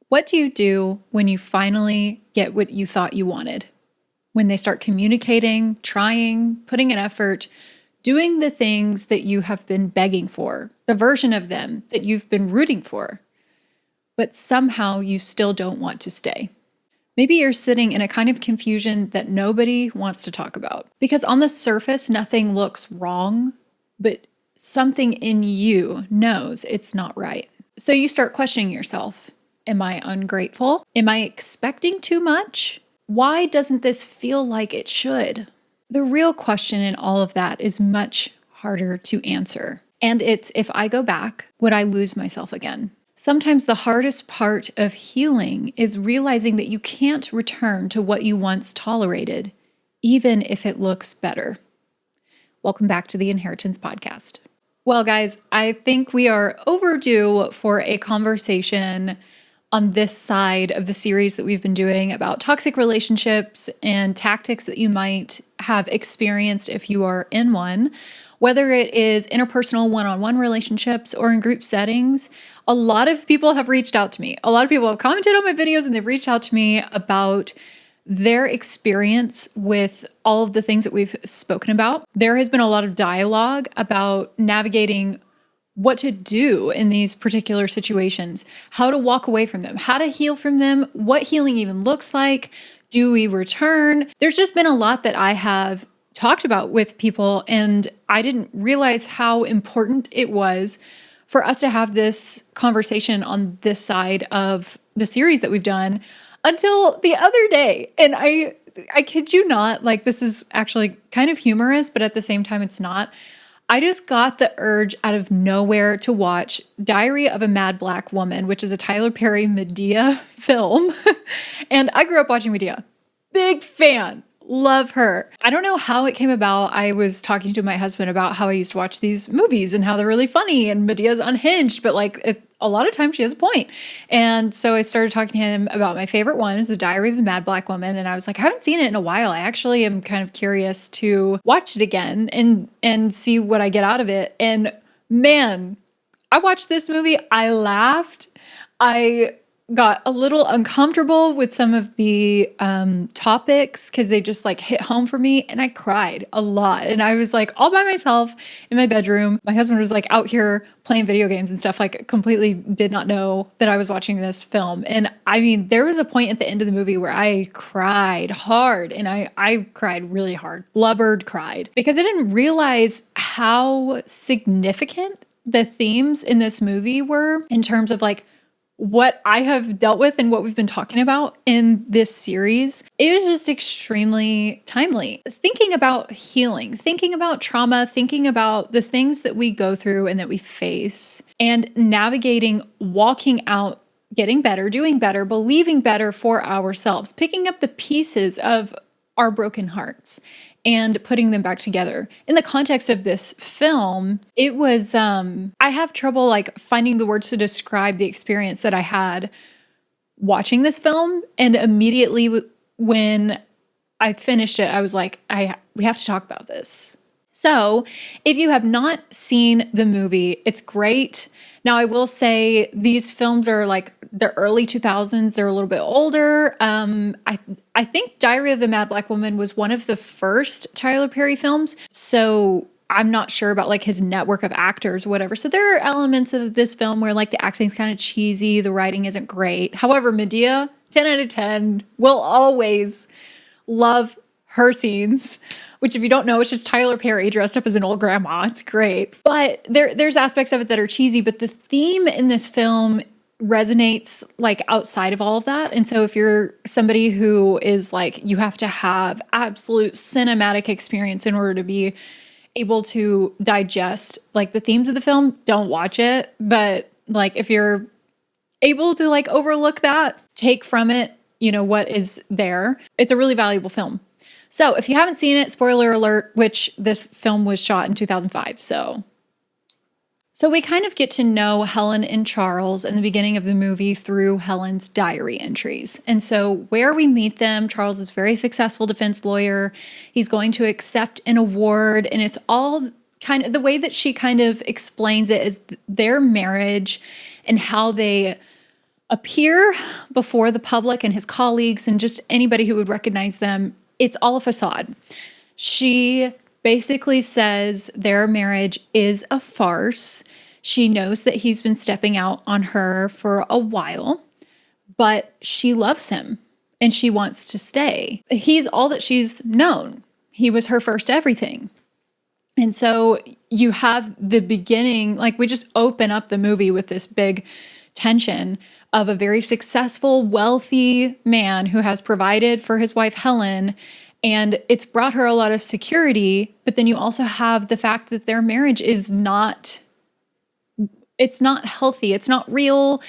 What do you do when you finally get what you thought you wanted? When they start communicating, trying, putting an effort, doing the things that you have been begging for, the version of them that you've been rooting for, but somehow you still don't want to stay. Maybe you're sitting in a kind of confusion that nobody wants to talk about. Because on the surface, nothing looks wrong, but something in you knows it's not right. So you start questioning yourself. Am I ungrateful? Am I expecting too much? Why doesn't this feel like it should? The real question in all of that is much harder to answer. And it's, if I go back, would I lose myself again? Sometimes the hardest part of healing is realizing that you can't return to what you once tolerated, even if it looks better. Welcome back to the Inheritance Podcast. Well, guys, I think we are overdue for a conversation on this side of the series that we've been doing about toxic relationships and tactics that you might have experienced if you are in one, whether it is interpersonal one-on-one relationships or in group settings. A lot of people have reached out to me. A lot of people have commented on my videos and they've reached out to me about their experience with all of the things that we've spoken about. There has been a lot of dialogue about navigating what to do in these particular situations, how to walk away from them, how to heal from them, what healing even looks like. Do we return? There's just been a lot that I have talked about with people, and I didn't realize how important it was for us to have this conversation on this side of the series that we've done until the other day. And I kid you not, like, this is actually kind of humorous, but at the same time, it's not. I just got the urge out of nowhere to watch Diary of a Mad Black Woman, which is a Tyler Perry Medea film. And I grew up watching Medea. Big fan. Love her. I don't know how it came about. I was talking to my husband about how I used to watch these movies and how they're really funny and Medea's unhinged, but a lot of times she has a point. And so I started talking to him about my favorite one is The Diary of a Mad Black Woman. And I was like, I haven't seen it in a while. I actually am kind of curious to watch it again and see what I get out of it. And man, I watched this movie. I laughed. I got a little uncomfortable with some of the topics because they just like hit home for me, and I cried a lot. And I was like all by myself in my bedroom. My husband was like out here playing video games and stuff, like completely did not know that I was watching this film. And I mean, there was a point at the end of the movie where I cried hard, and I cried really hard, blubbered, cried, because I didn't realize how significant the themes in this movie were in terms of like what I have dealt with and what we've been talking about in this series. It was just extremely timely. Thinking about healing, thinking about trauma, thinking about the things that we go through and that we face, and navigating, walking out, getting better, doing better, believing better for ourselves, picking up the pieces of our broken hearts and putting them back together. In the context of this film, it was, I have trouble like finding the words to describe the experience that I had watching this film. And immediately when I finished it, I was like, we have to talk about this. So if you have not seen the movie, it's great. Now, I will say these films are like the early 2000s. They're a little bit older. I think Diary of the Mad Black Woman was one of the first Tyler Perry films. So I'm not sure about like his network of actors or whatever. So there are elements of this film where like the acting's kind of cheesy. The writing isn't great. However, Medea, 10 out of 10, will always love her scenes, which if you don't know, it's just Tyler Perry dressed up as an old grandma. It's great. But there's aspects of it that are cheesy, but the theme in this film resonates like outside of all of that. And so if you're somebody who is like, you have to have absolute cinematic experience in order to be able to digest like the themes of the film, don't watch it. But like, if you're able to like overlook that, take from it, you know, what is there, it's a really valuable film. So if you haven't seen it, spoiler alert, which this film was shot in 2005. So we kind of get to know Helen and Charles in the beginning of the movie through Helen's diary entries. And so where we meet them, Charles is a very successful defense lawyer. He's going to accept an award, and it's all kind of the way that she kind of explains it is their marriage and how they appear before the public and his colleagues and just anybody who would recognize them. It's all a facade. She basically says their marriage is a farce. She knows that he's been stepping out on her for a while, but she loves him and she wants to stay. He's all that she's known. He was her first everything. And so you have the beginning, like we just open up the movie with this big tension of a very successful, wealthy man who has provided for his wife, Helen, and it's brought her a lot of security. But then you also have the fact that their marriage is not, it's not healthy. It's not real.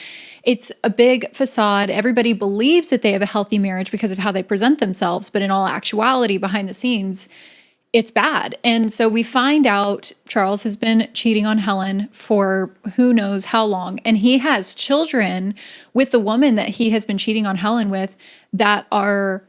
It's a big facade. Everybody believes that they have a healthy marriage because of how they present themselves. But in all actuality, behind the scenes, it's bad. And so we find out Charles has been cheating on Helen for who knows how long. And he has children with the woman that he has been cheating on Helen with that are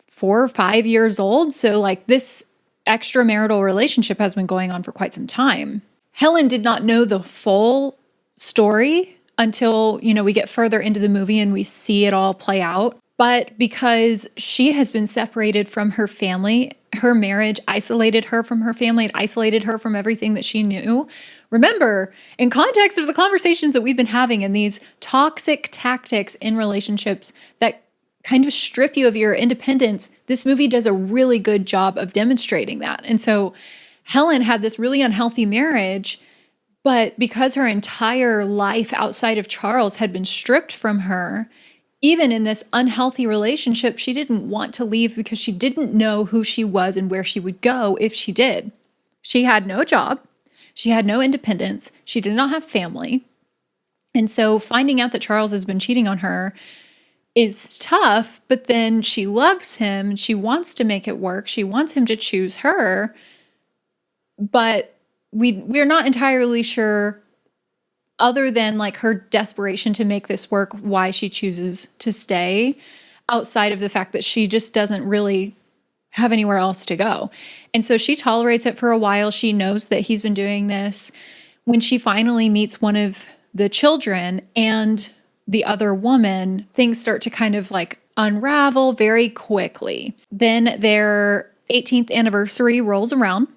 4 or 5 years old. So like this extramarital relationship has been going on for quite some time. Helen did not know the full story until, we get further into the movie and we see it all play out. But because she has been separated from her family, her marriage isolated her from her family, it isolated her from everything that she knew. Remember, in context of the conversations that we've been having and these toxic tactics in relationships that kind of strip you of your independence, this movie does a really good job of demonstrating that. And so Helen had this really unhealthy marriage, but because her entire life outside of Charles had been stripped from her, even in this unhealthy relationship, she didn't want to leave because she didn't know who she was and where she would go if she did. She had no job. She had no independence. She did not have family. And so finding out that Charles has been cheating on her is tough, but then she loves him. She wants to make it work. She wants him to choose her. But we're not entirely sure, other than like her desperation to make this work, why she chooses to stay, outside of the fact that she just doesn't really have anywhere else to go. And so she tolerates it for a while. She knows that he's been doing this. When she finally meets one of the children and the other woman, things start to kind of like unravel very quickly. Then their 18th anniversary rolls around.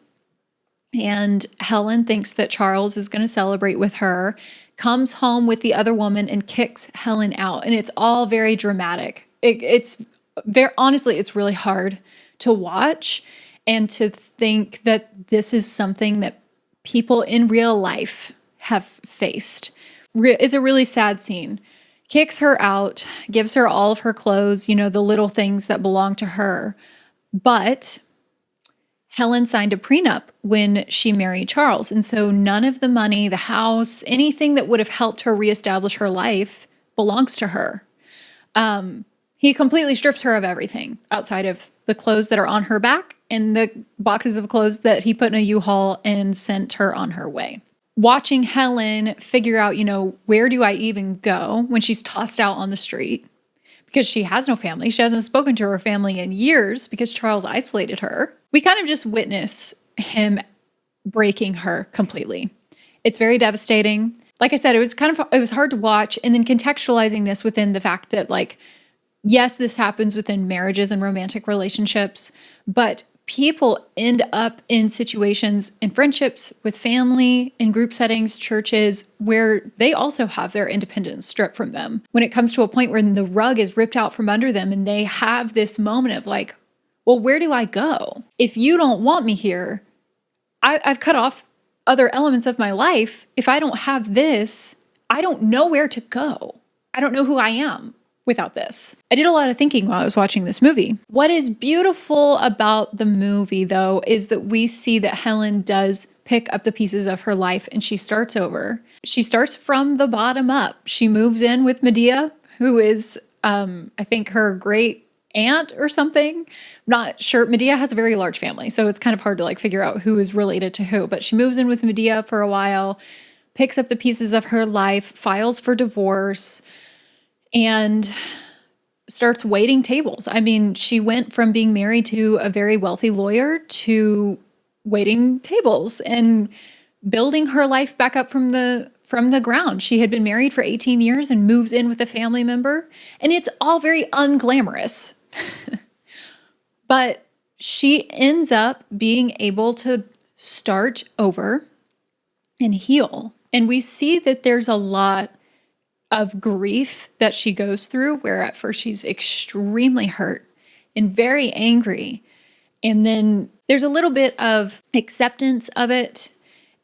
And Helen thinks that Charles is going to celebrate with her, comes home with the other woman and kicks Helen out. And it's all very dramatic. It's very, honestly, it's really hard to watch and to think that this is something that people in real life have faced. It's a really sad scene. Kicks her out, gives her all of her clothes, the little things that belong to her. But Helen signed a prenup when she married Charles. And so none of the money, the house, anything that would have helped her reestablish her life belongs to her. He completely strips her of everything outside of the clothes that are on her back and the boxes of clothes that he put in a U-Haul and sent her on her way. Watching Helen figure out, where do I even go when she's tossed out on the street? Because she has no family. She hasn't spoken to her family in years because Charles isolated her. We kind of just witness him breaking her completely. It's very devastating. Like I said, it was hard to watch, and then contextualizing this within the fact that, like, yes, this happens within marriages and romantic relationships, but people end up in situations in friendships, with family, in group settings, churches, where they also have their independence stripped from them. When it comes to a point where the rug is ripped out from under them and they have this moment of like, well, where do I go? If you don't want me here, I've cut off other elements of my life. If I don't have this, I don't know where to go. I don't know who I am without this. I did a lot of thinking while I was watching this movie. What is beautiful about the movie, though, is that we see that Helen does pick up the pieces of her life and she starts over. She starts from the bottom up. She moves in with Medea, who is, I think, her great aunt or something. Not sure. Medea has a very large family, so it's kind of hard to figure out who is related to who. But she moves in with Medea for a while, picks up the pieces of her life, files for divorce, and starts waiting tables. I mean, she went from being married to a very wealthy lawyer to waiting tables and building her life back up from from the ground. She had been married for 18 years and moves in with a family member, and it's all very unglamorous. But she ends up being able to start over and heal. And we see that there's a lot of grief that she goes through, where at first she's extremely hurt and very angry. And then there's a little bit of acceptance of it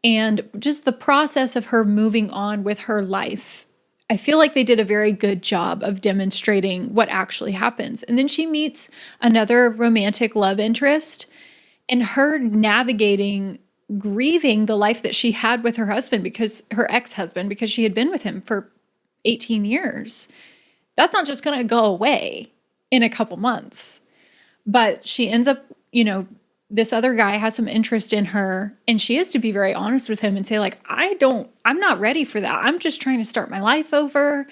and just the process of her moving on with her life. I feel like they did a very good job of demonstrating what actually happens. And then she meets another romantic love interest, and her navigating, grieving the life that she had with her husband, because her ex-husband, because she had been with him for 18 years. That's not just going to go away in a couple months. But she ends up, this other guy has some interest in her, and she has to be very honest with him and say, like, I'm not ready for that. I'm just trying to start my life over.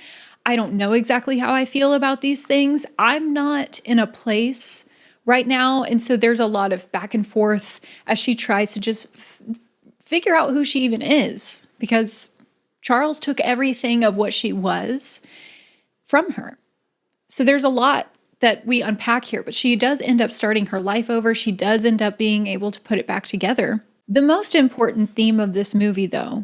I don't know exactly how I feel about these things. I'm not in a place right now. And so there's a lot of back and forth as she tries to just figure out who she even is, because Charles took everything of what she was from her. So there's a lot that we unpack here, but she does end up starting her life over. She does end up being able to put it back together. The most important theme of this movie, though,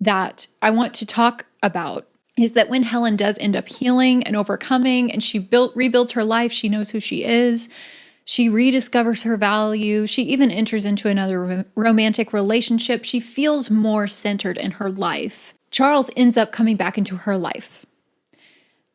that I want to talk about is that when Helen does end up healing and overcoming, and she rebuilds her life, she knows who she is, she rediscovers her value, she even enters into another romantic relationship, she feels more centered in her life. Charles ends up coming back into her life.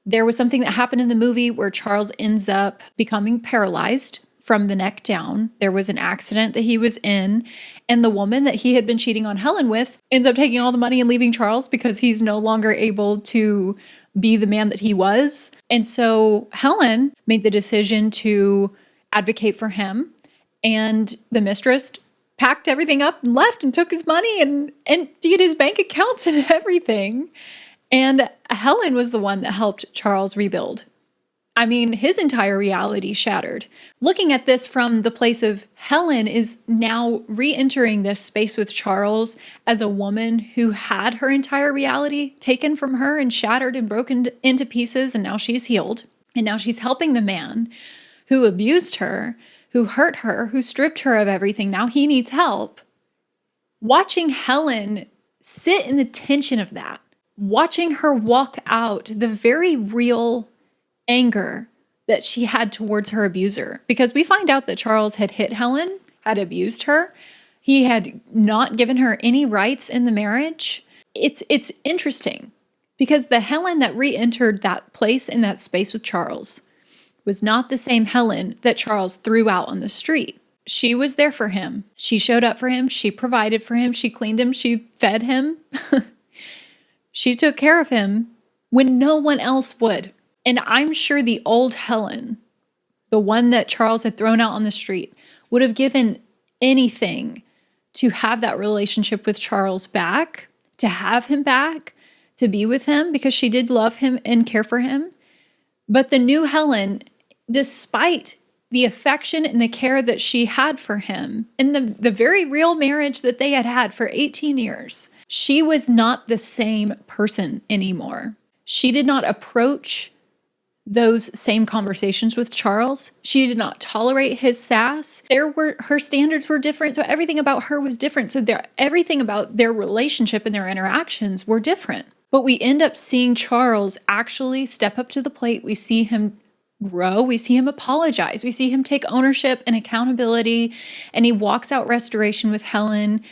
There was something that happened in the movie where Charles ends up becoming paralyzed from the neck down. There was an accident that he was in, and the woman that he had been cheating on Helen with ends up taking all the money and leaving Charles because he's no longer able to be the man that he was. And so Helen made the decision to advocate for him, and the mistress packed everything up and left and took his money and emptied his bank accounts and everything. And Helen was the one that helped Charles rebuild. I mean, his entire reality shattered. Looking at this from the place of Helen is now re-entering this space with Charles as a woman who had her entire reality taken from her and shattered and broken into pieces, and now she's healed. And now she's helping the man who abused her, who hurt her, who stripped her of everything. Now he needs help. Watching Helen sit in the tension of that, watching her walk out the very real anger that she had towards her abuser, because we find out that Charles had hit Helen, had abused her. He had not given her any rights in the marriage. It's interesting because the Helen that re-entered that place in that space with Charles was not the same Helen that Charles threw out on the street. She was there for him. She showed up for him. She provided for him. She cleaned him. She fed him. She took care of him when no one else would. And I'm sure the old Helen, the one that Charles had thrown out on the street, would have given anything to have that relationship with Charles back, to have him back, to be with him, because she did love him and care for him. But the new Helen, despite the affection and the care that she had for him and the very real marriage that they had had for 18 years, she was not the same person anymore. She did not approach those same conversations with Charles. She did not tolerate his sass. Her standards were different, so everything about her was different. So everything about their relationship and their interactions were different. But we end up seeing Charles actually step up to the plate. We see him grow. We see him apologize. We see him take ownership and accountability, and he walks out restoration with Helen.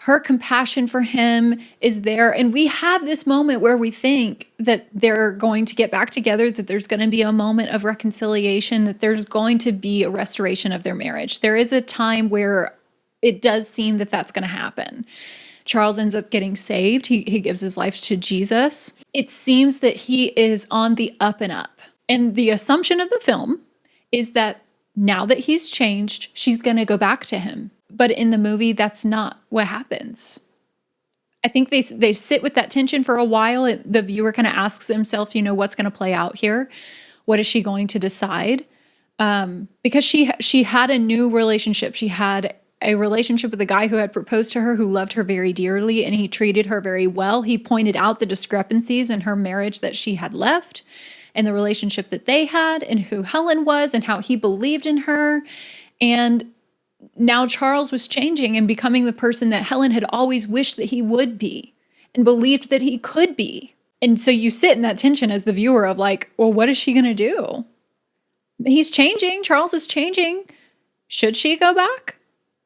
Her compassion for him is there. And we have this moment where we think that they're going to get back together, that there's going to be a moment of reconciliation, that there's going to be a restoration of their marriage. There is a time where it does seem that that's going to happen. Charles ends up getting saved. He gives his life to Jesus. It seems that he is on the up and up. And the assumption of the film is that now that he's changed, she's going to go back to him. But in the movie, that's not what happens. I think they sit with that tension for a while. The viewer kind of asks themselves, what's going to play out here? What is she going to decide? Because she had a new relationship. She had a relationship with a guy who had proposed to her, who loved her very dearly, and he treated her very well. He pointed out the discrepancies in her marriage that she had left and the relationship that they had and who Helen was and how he believed in her. And now Charles was changing and becoming the person that Helen had always wished that he would be and believed that he could be. And so you sit in that tension as the viewer of like, well, what is she going to do? He's changing. Charles is changing. Should she go back?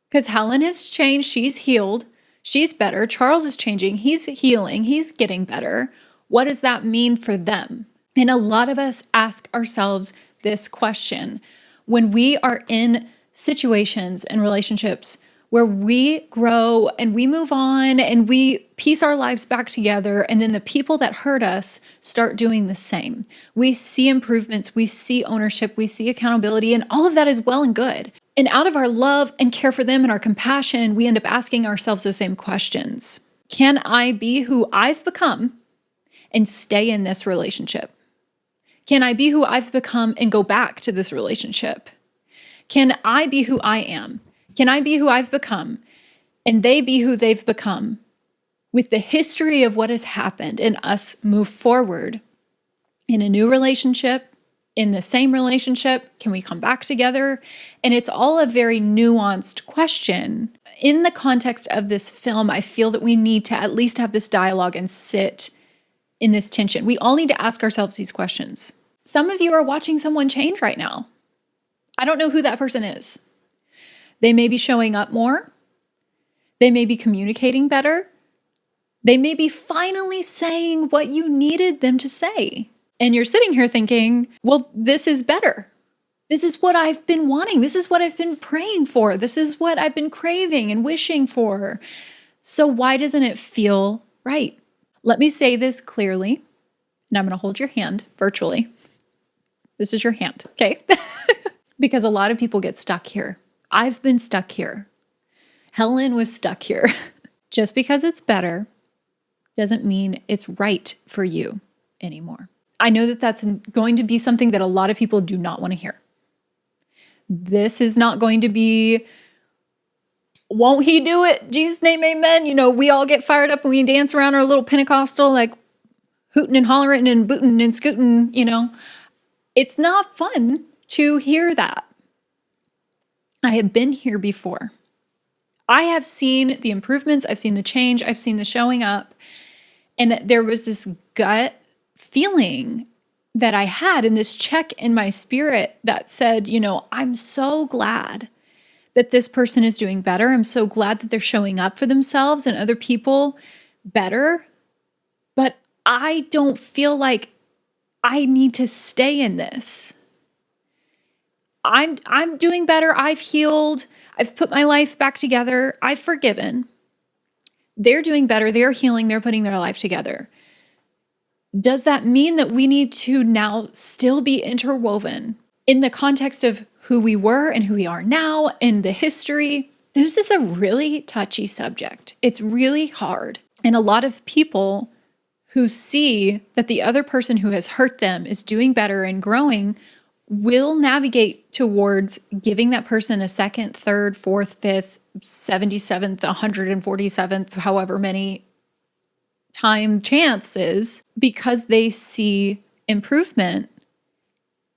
Because Helen has changed. She's healed. She's better. Charles is changing. He's healing. He's getting better. What does that mean for them? And a lot of us ask ourselves this question when we are in situations and relationships where we grow and we move on and we piece our lives back together, and then the people that hurt us start doing the same. We see improvements, we see ownership, we see accountability, and all of that is well and good. And out of our love and care for them and our compassion, we end up asking ourselves those same questions. Can I be who I've become and stay in this relationship? Can I be who I've become and go back to this relationship? Can I be who I am? Can I be who I've become and they be who they've become? With the history of what has happened and us move forward in a new relationship, in the same relationship, can we come back together? And it's all a very nuanced question. In the context of this film, I feel that we need to at least have this dialogue and sit in this tension. We all need to ask ourselves these questions. Some of you are watching someone change right now. I don't know who that person is. They may be showing up more. They may be communicating better. They may be finally saying what you needed them to say. And you're sitting here thinking, well, this is better. This is what I've been wanting. This is what I've been praying for. This is what I've been craving and wishing for. So why doesn't it feel right? Let me say this clearly, and I'm going to hold your hand virtually. This is your hand, okay? Because a lot of people get stuck here. I've been stuck here. Helen was stuck here. Just because it's better doesn't mean it's right for you anymore. I know that that's going to be something that a lot of people do not want to hear. This is not going to be, won't he do it? Jesus' name, amen. You know, we all get fired up and we dance around our little Pentecostal, like hooting and hollering and booting and scooting, you know. It's not fun to hear that. I have been here before. I have seen the improvements. I've seen the change. I've seen the showing up. And there was this gut feeling that I had and this check in my spirit that said, you know, I'm so glad that this person is doing better. I'm so glad that they're showing up for themselves and other people better. But I don't feel like I need to stay in this. I'm doing better. I've healed. I've put my life back together. I've forgiven. They're doing better. They're healing. They're putting their life together. Does that mean that we need to now still be interwoven in the context of who we were and who we are now and the history? This is a really touchy subject. It's really hard. And a lot of people who see that the other person who has hurt them is doing better and growing will navigate towards giving that person a second, third, fourth, fifth, 77th, 147th, however many time chances because they see improvement.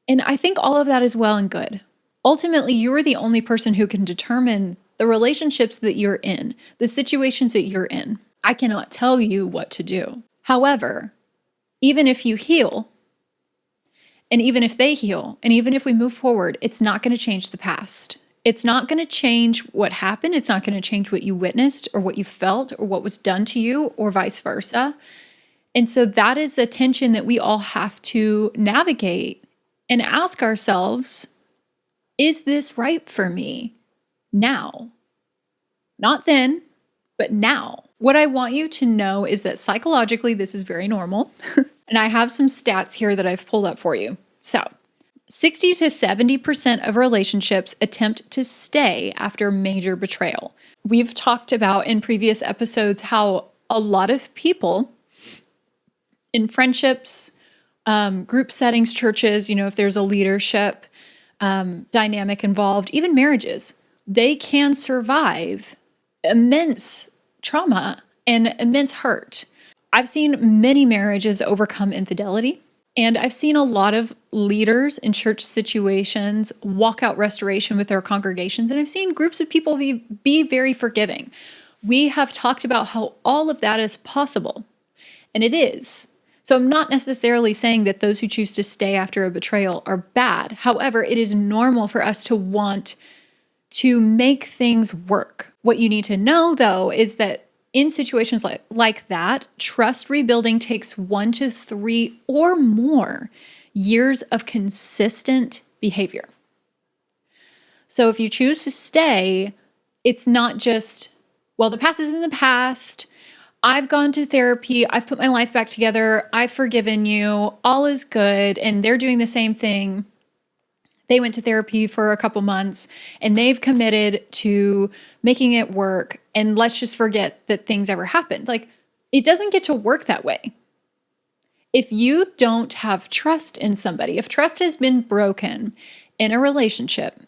And I think all of that is well and good. Ultimately, you are the only person who can determine the relationships that you're in, the situations that you're in. I cannot tell you what to do. However, even if you heal, and even if they heal, and even if we move forward, it's not going to change the past. It's not going to change what happened. It's not going to change what you witnessed or what you felt or what was done to you or vice versa. And so that is a tension that we all have to navigate and ask ourselves, is this right for me now? Not then, but now. What I want you to know is that psychologically, this is very normal. And I have some stats here that I've pulled up for you. So 60 to 70% of relationships attempt to stay after major betrayal. We've talked about in previous episodes how a lot of people in friendships, group settings, churches, you know, if there's a leadership dynamic involved, even marriages, they can survive immense trauma and immense hurt. I've seen many marriages overcome infidelity, and I've seen a lot of leaders in church situations walk out restoration with their congregations, and I've seen groups of people be very forgiving. We have talked about how all of that is possible, and it is. So I'm not necessarily saying that those who choose to stay after a betrayal are bad. However, it is normal for us to want to make things work. What you need to know, though, is that in situations like that, trust rebuilding takes 1 to 3 or more years of consistent behavior. So if you choose to stay, it's not just, well, the past is in the past. I've gone to therapy. I've put my life back together. I've forgiven you. All is good. And they're doing the same thing. They went to therapy for a couple months and they've committed to making it work. And let's just forget that things ever happened. Like, it doesn't get to work that way. If you don't have trust in somebody, if trust has been broken in a relationship,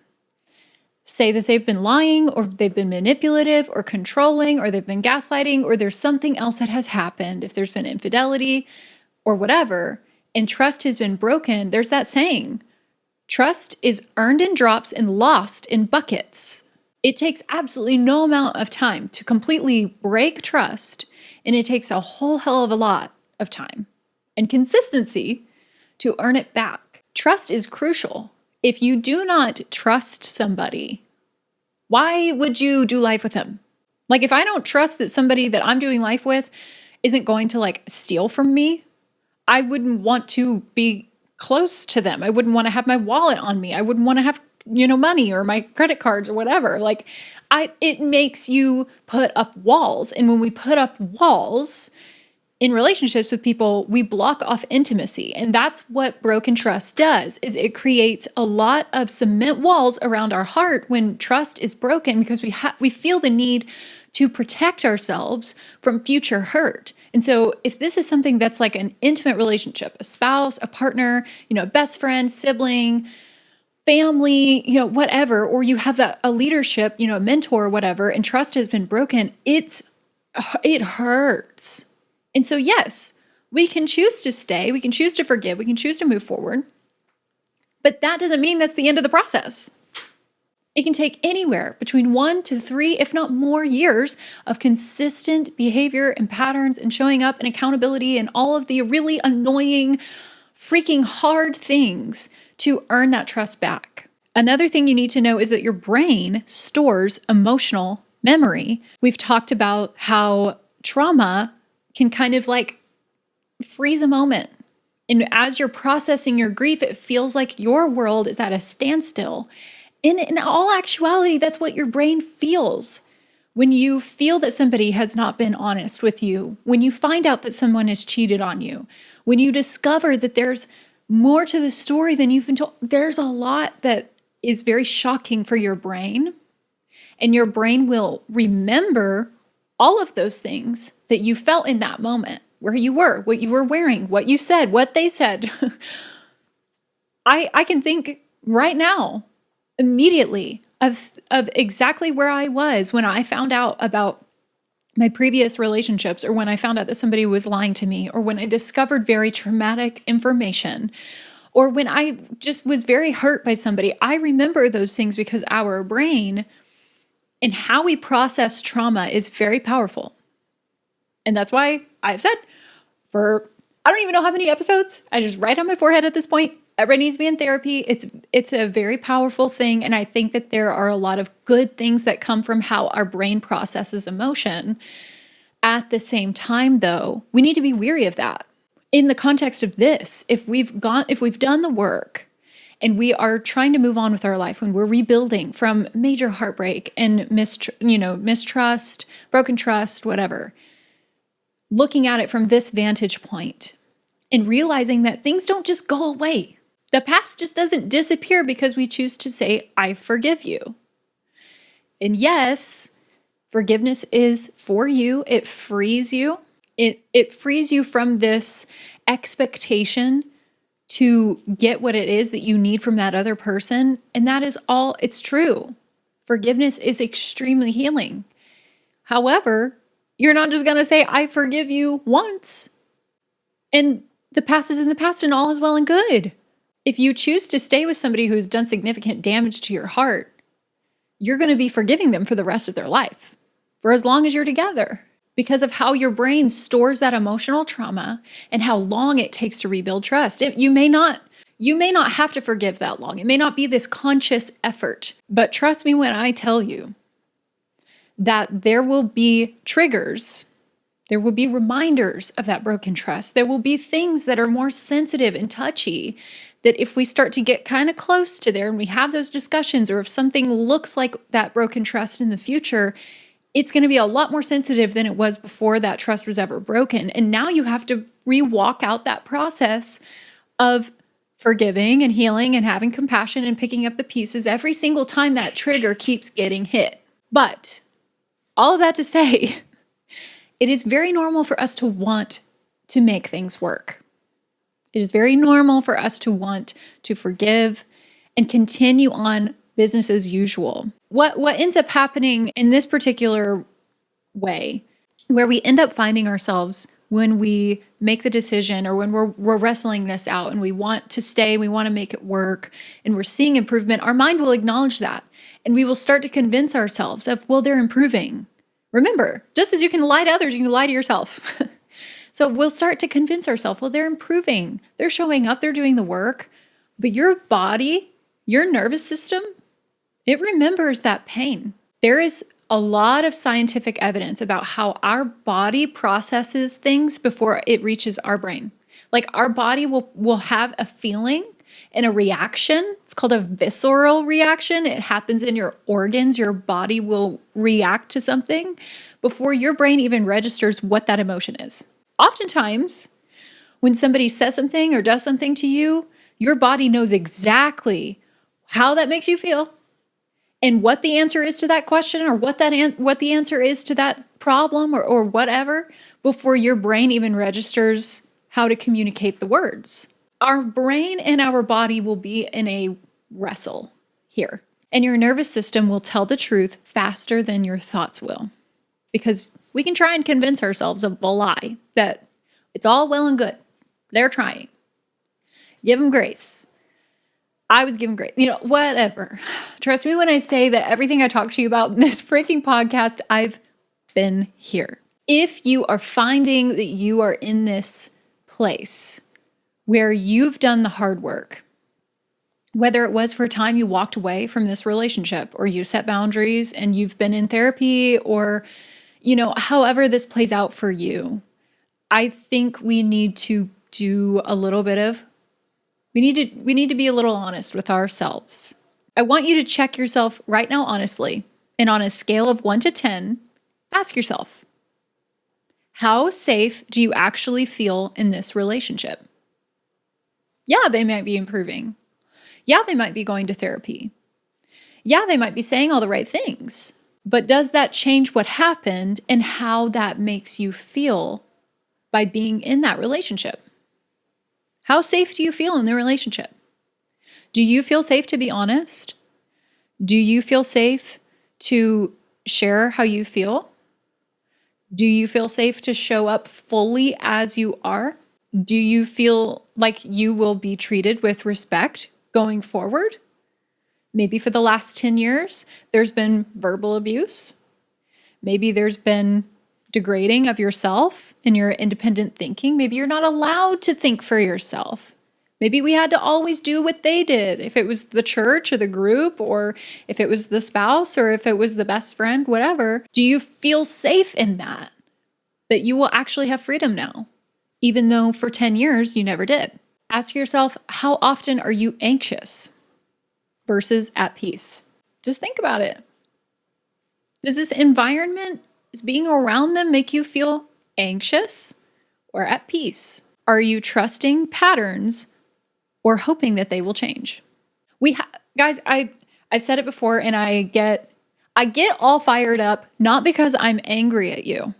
say that they've been lying or they've been manipulative or controlling or they've been gaslighting or there's something else that has happened, if there's been infidelity or whatever, and trust has been broken, there's that saying, trust is earned in drops and lost in buckets. It takes absolutely no amount of time to completely break trust, and it takes a whole hell of a lot of time and consistency to earn it back. Trust is crucial. If you do not trust somebody, why would you do life with them? Like, if I don't trust that somebody that I'm doing life with isn't going to steal from me, I wouldn't want to be close to them. I wouldn't want to have my wallet on me. I wouldn't want to have, money or my credit cards or whatever. It makes you put up walls. And when we put up walls in relationships with people, we block off intimacy. And that's what broken trust does, is it creates a lot of cement walls around our heart when trust is broken, because we feel the need to protect ourselves from future hurt. And so if this is something that's like an intimate relationship, a spouse, a partner, best friend, sibling, family, whatever, or you have a leadership, a mentor, whatever, and trust has been broken, it hurts. And so, yes, we can choose to stay, we can choose to forgive, we can choose to move forward, but that doesn't mean that's the end of the process. It can take anywhere between 1 to 3, if not more, years of consistent behavior and patterns and showing up and accountability and all of the really annoying, freaking hard things to earn that trust back. Another thing you need to know is that your brain stores emotional memory. We've talked about how trauma can kind of freeze a moment. And as you're processing your grief, it feels like your world is at a standstill. And in all actuality, that's what your brain feels. When you feel that somebody has not been honest with you, when you find out that someone has cheated on you, when you discover that there's more to the story than you've been told, there's a lot that is very shocking for your brain. And your brain will remember all of those things that you felt in that moment, where you were, what you were wearing, what you said, what they said. I can think right now, immediately, of exactly where I was when I found out about my previous relationships, or when I found out that somebody was lying to me, or when I discovered very traumatic information, or when I just was very hurt by somebody. I remember those things because our brain and how we process trauma is very powerful. And that's why I've said I don't even know how many episodes, I just write on my forehead at this point, everybody needs to be in therapy. It's a very powerful thing. And I think that there are a lot of good things that come from how our brain processes emotion. At the same time, though, we need to be weary of that. In the context of this, if we've done the work and we are trying to move on with our life, when we're rebuilding from major heartbreak and mistrust, broken trust, whatever, looking at it from this vantage point and realizing that things don't just go away. The past just doesn't disappear because we choose to say, I forgive you. And yes, forgiveness is for you. It frees you. It frees you from this expectation to get what it is that you need from that other person. And that is all, it's true. Forgiveness is extremely healing. However, you're not just going to say, I forgive you once, and the past is in the past and all is well and good. If you choose to stay with somebody who's done significant damage to your heart, you're going to be forgiving them for the rest of their life, for as long as you're together, because of how your brain stores that emotional trauma and how long it takes to rebuild trust. You may not have to forgive that long. It may not be this conscious effort, but trust me when I tell you that there will be triggers. There will be reminders of that broken trust. There will be things that are more sensitive and touchy that if we start to get kind of close to there and we have those discussions, or if something looks like that broken trust in the future, it's going to be a lot more sensitive than it was before that trust was ever broken. And now you have to re-walk out that process of forgiving and healing and having compassion and picking up the pieces every single time that trigger keeps getting hit. But all of that to say, it is very normal for us to want to make things work. It is very normal for us to want to forgive and continue on business as usual. What ends up happening in this particular way, where we end up finding ourselves when we make the decision, or when we're wrestling this out and we want to stay, we want to make it work, and we're seeing improvement, our mind will acknowledge that. And we will start to convince ourselves of, well, they're improving. Remember, just as you can lie to others, you can lie to yourself. So we'll start to convince ourselves, well, they're improving. They're showing up. They're doing the work. But your body, your nervous system, it remembers that pain. There is a lot of scientific evidence about how our body processes things before it reaches our brain. Like our body will have a feeling and a reaction. It's called a visceral reaction. It happens in your organs. Your body will react to something before your brain even registers what that emotion is. Oftentimes, when somebody says something or does something to you, your body knows exactly how that makes you feel and what the answer is to that question, or what the answer is to that problem, or whatever, before your brain even registers how to communicate the words. Our brain and our body will be in a wrestle here. And your nervous system will tell the truth faster than your thoughts will. Because we can try and convince ourselves of a lie that it's all well and good. They're trying. Give them grace. I was given grace. Whatever. Trust me when I say that everything I talk to you about in this freaking podcast, I've been here. If you are finding that you are in this place where you've done the hard work, whether it was for a time you walked away from this relationship, or you set boundaries and you've been in therapy, or, however this plays out for you, I think we need to do a little bit of, we need to be a little honest with ourselves. I want you to check yourself right now honestly, and on a scale of 1 to 10, ask yourself, how safe do you actually feel in this relationship? Yeah, they might be improving. Yeah, they might be going to therapy. Yeah, they might be saying all the right things. But does that change what happened and how that makes you feel by being in that relationship? How safe do you feel in the relationship? Do you feel safe to be honest? Do you feel safe to share how you feel? Do you feel safe to show up fully as you are? Do you feel like you will be treated with respect going forward? Maybe for the last 10 years, there's been verbal abuse. Maybe there's been degrading of yourself and your independent thinking. Maybe you're not allowed to think for yourself. Maybe we had to always do what they did. If it was the church or the group, or if it was the spouse, or if it was the best friend, whatever. Do you feel safe in that? That you will actually have freedom now, even though for 10 years you never did? Ask yourself, how often are you anxious versus at peace? Just think about it. Does this environment, does being around them make you feel anxious or at peace? Are you trusting patterns or hoping that they will change? Guys, I've said it before, and I get all fired up, not because I'm angry at you.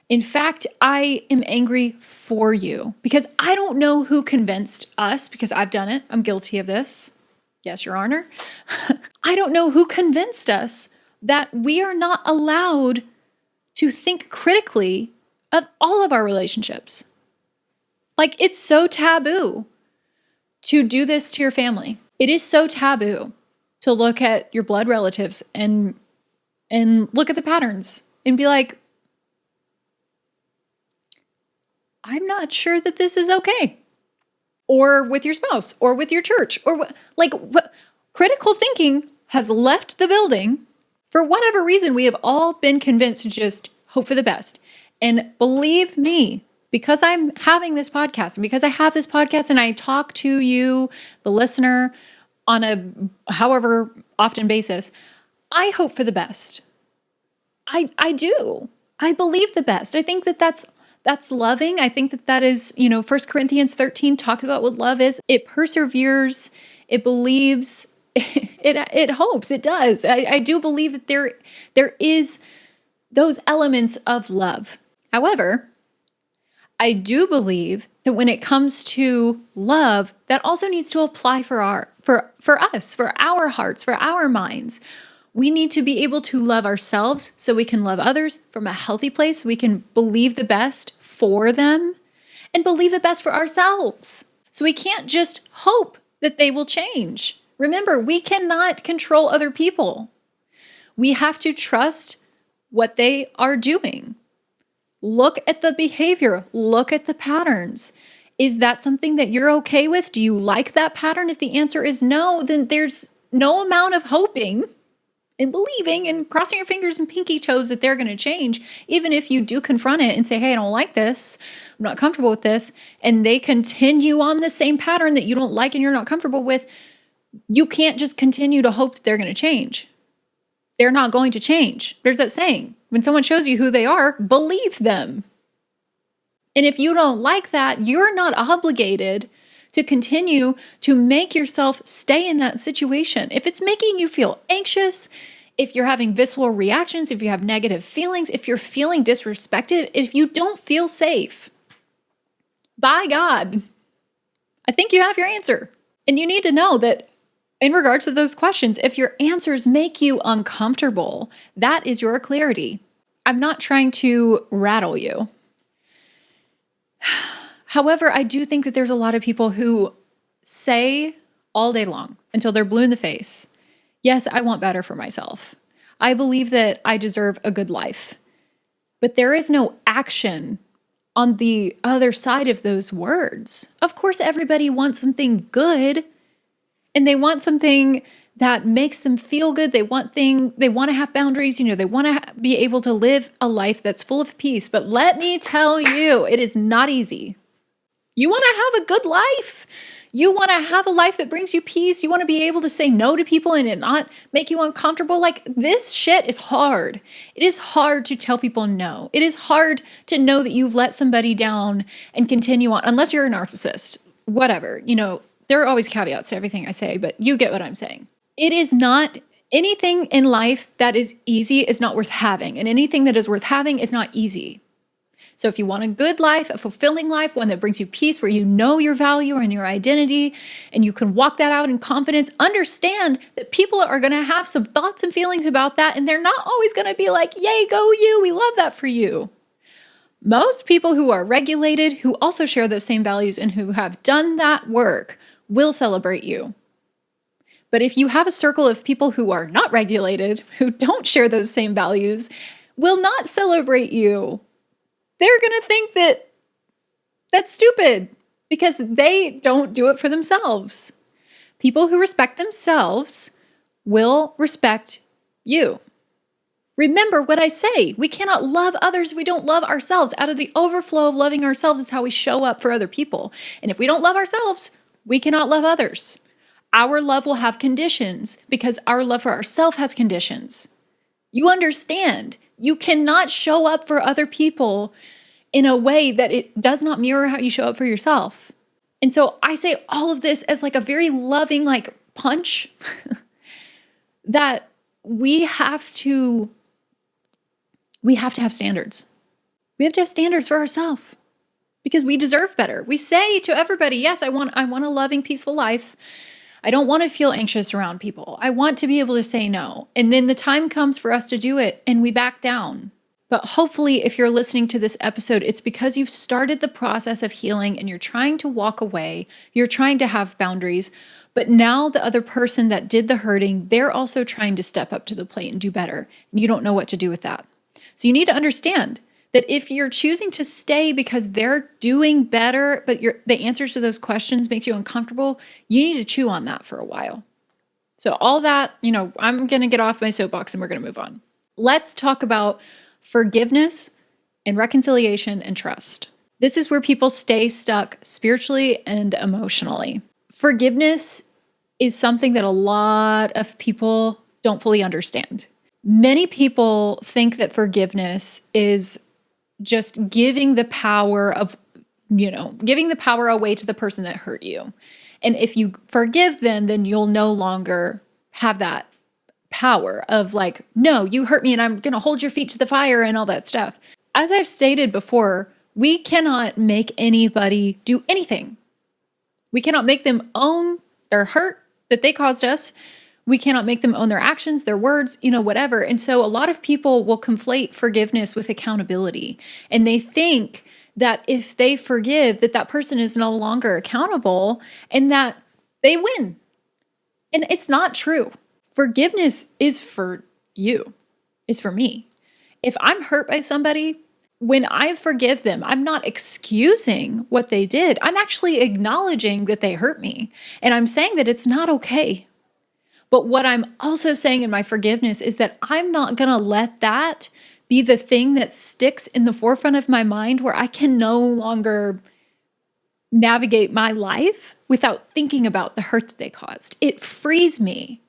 In fact, I am angry for you, because I don't know who convinced us, because I've done it. I'm guilty of this. Yes, Your Honor. I don't know who convinced us that we are not allowed to think critically of all of our relationships. Like, it's so taboo to do this to your family. It is so taboo to look at your blood relatives and look at the patterns and be like, I'm not sure that this is okay. Or with your spouse, or with your church, or what critical thinking has left the building. For whatever reason, we have all been convinced to just hope for the best. And believe me, because I'm having this podcast, and because I have this podcast and I talk to you, the listener, on a however often basis, I hope for the best. I do. I believe the best. I think that that's loving. I think that is, 1 Corinthians 13 talks about what love is. It perseveres, it believes, it hopes, it does. I do believe that there is those elements of love. However, I do believe that when it comes to love, that also needs to apply for us, for our hearts, for our minds. We need to be able to love ourselves so we can love others from a healthy place. We can believe the best for them and believe the best for ourselves. So we can't just hope that they will change. Remember, we cannot control other people. We have to trust what they are doing. Look at the behavior. Look at the patterns. Is that something that you're okay with? Do you like that pattern? If the answer is no, then there's no amount of hoping and believing and crossing your fingers and pinky toes that they're going to change. Even if you do confront it and say, hey, I don't like this, I'm not comfortable with this, and they continue on the same pattern that you don't like and you're not comfortable with, you can't just continue to hope that they're going to change. They're not going to change. There's that saying, when someone shows you who they are, believe them. And if you don't like that, you're not obligated to continue to make yourself stay in that situation. If it's making you feel anxious, if you're having visceral reactions, if you have negative feelings, if you're feeling disrespected, if you don't feel safe, by God, I think you have your answer. And you need to know that in regards to those questions, if your answers make you uncomfortable, that is your clarity. I'm not trying to rattle you. However, I do think that there's a lot of people who say all day long until they're blue in the face, yes, I want better for myself. I believe that I deserve a good life. But there is no action on the other side of those words. Of course, everybody wants something good, and they want something that makes them feel good. They want to have boundaries, they want to be able to live a life that's full of peace. But let me tell you, it is not easy. You want to have a good life. You want to have a life that brings you peace. You want to be able to say no to people and it not make you uncomfortable. Like, this shit is hard. It is hard to tell people no. It is hard to know that you've let somebody down and continue on, unless you're a narcissist, whatever. There are always caveats to everything I say, but you get what I'm saying. It is not anything in life that is easy is not worth having, and anything that is worth having is not easy. So if you want a good life, a fulfilling life, one that brings you peace, where you know your value and your identity, and you can walk that out in confidence, understand that people are going to have some thoughts and feelings about that, and they're not always going to be like, yay, go you, we love that for you. Most people who are regulated, who also share those same values and who have done that work, will celebrate you. But if you have a circle of people who are not regulated, who don't share those same values, will not celebrate you, they're going to think that that's stupid because they don't do it for themselves. People who respect themselves will respect you. Remember what I say. We cannot love others if we don't love ourselves. Out of the overflow of loving ourselves is how we show up for other people. And if we don't love ourselves, we cannot love others. Our love will have conditions because our love for ourselves has conditions. You understand. You cannot show up for other people in a way that it does not mirror how you show up for yourself. And so I say all of this as like a very loving, punch that we have to have standards. We have to have standards for ourselves because we deserve better. We say to everybody, yes, I want a loving, peaceful life. I don't want to feel anxious around people. I want to be able to say no. And then the time comes for us to do it and we back down. But hopefully, if you're listening to this episode, it's because you've started the process of healing and you're trying to walk away. You're trying to have boundaries. But now the other person that did the hurting, they're also trying to step up to the plate and do better. And you don't know what to do with that. So you need to understand that if you're choosing to stay because they're doing better, but the answers to those questions makes you uncomfortable, you need to chew on that for a while. So all that, I'm going to get off my soapbox and we're going to move on. Let's talk about forgiveness and reconciliation and trust. This is where people stay stuck spiritually and emotionally. Forgiveness is something that a lot of people don't fully understand. Many people think that forgiveness is just giving the power away to the person that hurt you. And if you forgive them, then you'll no longer have that power of like, no, you hurt me and I'm going to hold your feet to the fire and all that stuff. As I've stated before, we cannot make anybody do anything. We cannot make them own their hurt that they caused us. We cannot make them own their actions, their words, whatever. And so a lot of people will conflate forgiveness with accountability. And they think that if they forgive, that person is no longer accountable and that they win. And it's not true. Forgiveness is for you, is for me. If I'm hurt by somebody, when I forgive them, I'm not excusing what they did. I'm actually acknowledging that they hurt me. And I'm saying that it's not okay. But what I'm also saying in my forgiveness is that I'm not going to let that be the thing that sticks in the forefront of my mind where I can no longer navigate my life without thinking about the hurt that they caused. It frees me.